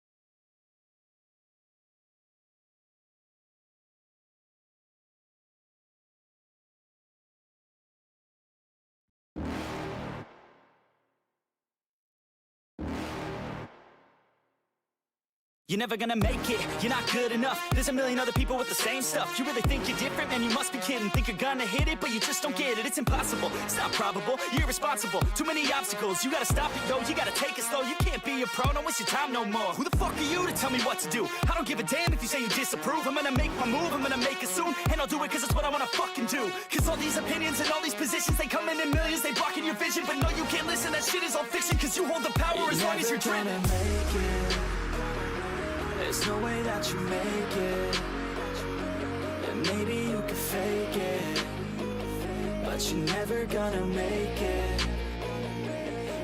Speaker 9: You're never gonna make it, you're not good enough. There's a million other people with the same stuff. You really think you're different, man, you must be kidding. Think you're gonna hit it, but you just don't get it. It's impossible, it's not probable, you're irresponsible. Too many obstacles, you gotta stop it, yo. You gotta take it slow, you can't be a pro, don't waste your time no more. Who the fuck are you to tell me what to do? I don't give a damn if you say you disapprove. I'm gonna make my move, I'm gonna make it soon. And I'll do it cause it's what I wanna fucking do. Cause all these opinions and all these positions, they come in millions, they blocking your vision. But no, you can't listen, that shit is all fiction. Cause you hold the power as long as you're dreaming.
Speaker 2: There's no way that you make it. And maybe you can fake it, but you're never gonna make it.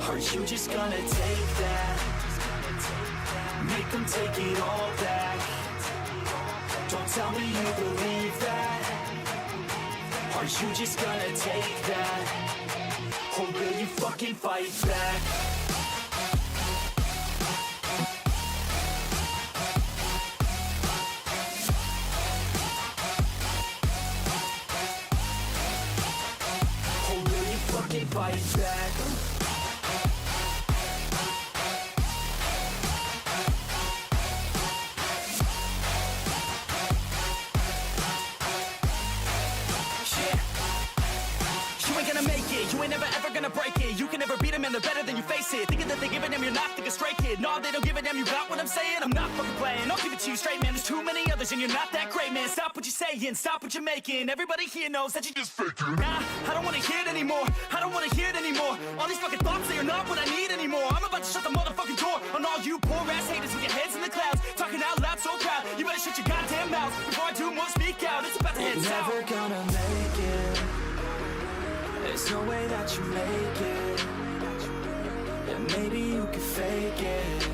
Speaker 2: Aren't you just gonna take that? Make them take it all back. Don't tell me you believe that. Aren't you just gonna take that? Or will you fucking fight back? Fight back.
Speaker 9: You ain't gonna make it, you ain't never ever gonna break it. You can never beat them and they're better than you face it. Thinking that they give a damn, you're not, think a straight kid. No, they don't give a damn, you got what I'm saying? I'm not fucking playing, I'll give it to you straight, man. There's too many others and you're not that great, man. Stop what you're saying, stop what you're making. Everybody here knows that you just faking. Nah, I don't wanna hear it anymore, I don't wanna hear it anymore. All these fucking thoughts, they are not what I need anymore. I'm about to shut the motherfucking door on all you poor ass haters with your heads in the clouds, talking out loud so proud. You better shut your goddamn mouth before I do more, speak out. It's about to head south.
Speaker 2: You're never gonna make it. There's no way that you make it. And maybe you can fake it,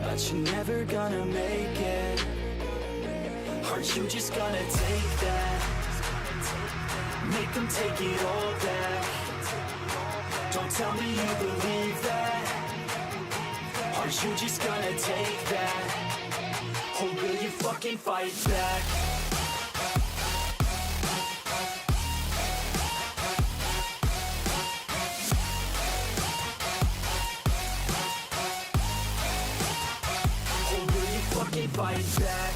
Speaker 2: but you're never gonna make it. Aren't you just gonna take that? Make them take it all back. Don't tell me you believe that. Aren't you just gonna take that? Or will you fucking fight back? Fight back.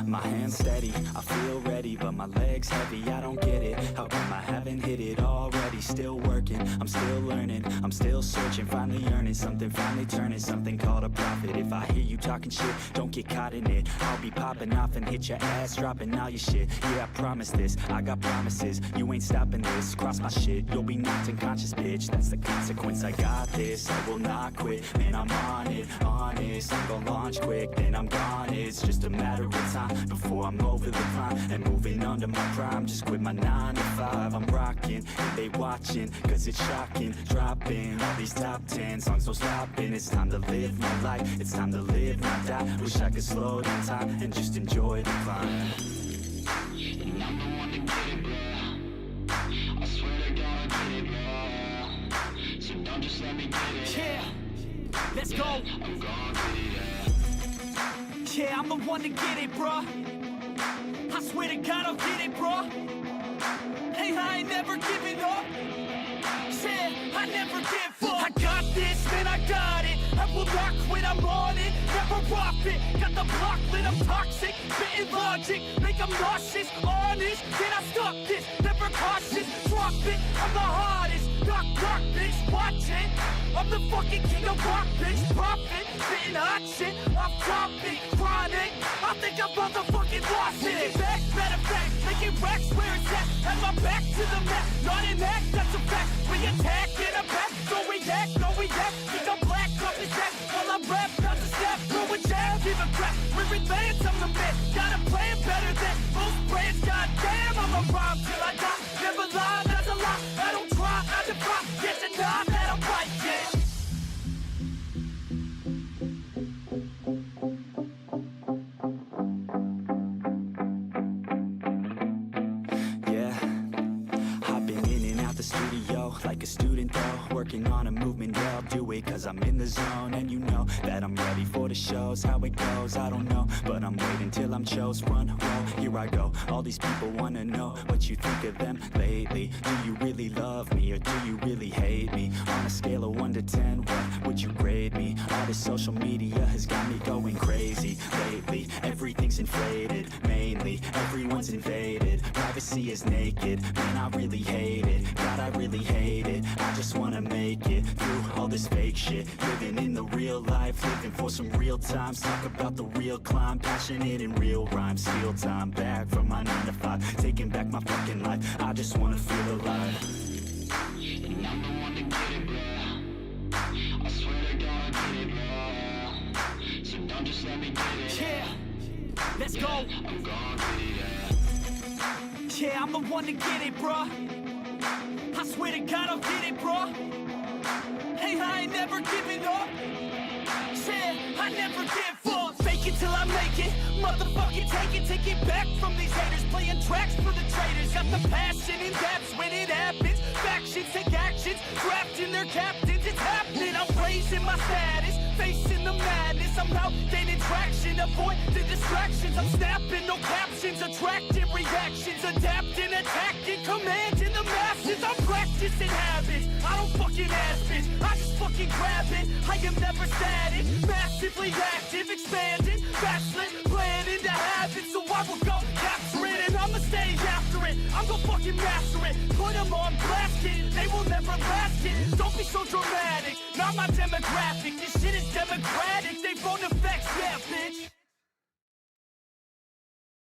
Speaker 2: My hands steady, I feel ready, but my legs heavy, I don't get it. How come I haven't hit it already? Still working, I'm still learning, I'm still searching, finally earning something, finally turning something called a profit. If I hear you talking shit, don't get caught in it. I'll be popping off and hit your ass, dropping all your shit. Yeah, I promise this, I got promises, you ain't stopping this. Cross my shit, you'll be knocked unconscious, bitch. That's the consequence, I got this, I will not quit. Man, I'm on it, honest, I'm gonna launch quick, then I'm gone. It's just a matter of time before I'm over the climb and moving under my prime. Just quit my 9 to 5, I'm rocking, and they watching, cause it's shocking. Dropping all these top 10 songs, no stopping. It's time to live my life, it's time to live, not die. Wish I could slow down time and just enjoy the climb.
Speaker 10: And I'm the one to get it, bro. I swear to God I get it, bro. So don't just let me get it.
Speaker 9: Yeah, let's go.
Speaker 10: I'm gonna get it, yeah.
Speaker 9: Yeah, I'm the one to get it, bruh. I swear to God I'll get it, bruh. Hey, I ain't never giving up. Yeah, I never give up. I got this, man, I got it. I will not quit, I'm on it. Never off it. Got the block lit, I'm toxic. Spitting logic, make them nauseous. Honest, can I stop this? Never cautious, drop it. I'm the hardest. Knock, knock, bitch, watch it. I'm the fucking king of rock, bitch. Profit, spitting hot shit. Off topic, chronic. I think I'm motherfucking lost it. Taking back, matter of fact, making racks where it's at. Have my back to the map, not an act, that's a fact. We attack in a back, so we act, no we act. Become black, up his back, while I rap, not to snap. Throw a jab, give a crap. We're advanced, I'm the man. Got a plan better than most brands. Goddamn, I'm a rhyme till I die. Never lie, that's a lie. I don't try, I defy. Get the nod that I'm right, yeah. The studio like a student though, working on a movement, yeah, I'll do it cause I'm in the zone. And you know that I'm ready for the shows. How it goes, I don't know, but I'm waiting till I'm chose. Run, roll, here I go. All these people wanna know what you think of them lately. Do you really love me or do you really hate me? On a scale of 1 to 10, what would you grade me? All this social media has got me going crazy lately. Everything's inflated, mainly everyone's invaded. Privacy is naked, man, I really hate it. God, I really hate it. I just wanna make it through all this fake shit. Living in the real life, living for some real times. Talk about the real climb, passionate in real rhymes. Steal time back from my 9 to 5, taking back my fucking life. I just wanna feel alive.
Speaker 10: And I'm the one to get it, bro. I swear to God I get it, bro. So don't just let me get it.
Speaker 9: Yeah, let's go.
Speaker 10: I'm gonna get it,
Speaker 9: yeah, I'm the one to get it, bruh. I swear to God I'll get it, bro. Hey, I ain't never giving up. Yeah, I never give up. Fake it till I make it. Motherfucking take it back from these haters. Playing tracks for the traitors. Got the passion in depths when it happens. Factions take actions, drafting their captains. It's happening. I'm raising my status, facing the madness. I'm out gaining traction, avoid the distractions. I'm snapping, no captions, attracting reactions, adapting, attacking, commanding the masses. I'm practicing habits. I don't fucking ask bitch. I just fucking grab it. I am never static, massively active, expanding, backslid, planning to have it. So I will go capture it and I'ma stay after it. I'm gonna fucking master it. Put them on blast, kid. They will never last it. Don't be so dramatic. Not my demographic. This shit is democratic. They phone effects, yeah, bitch.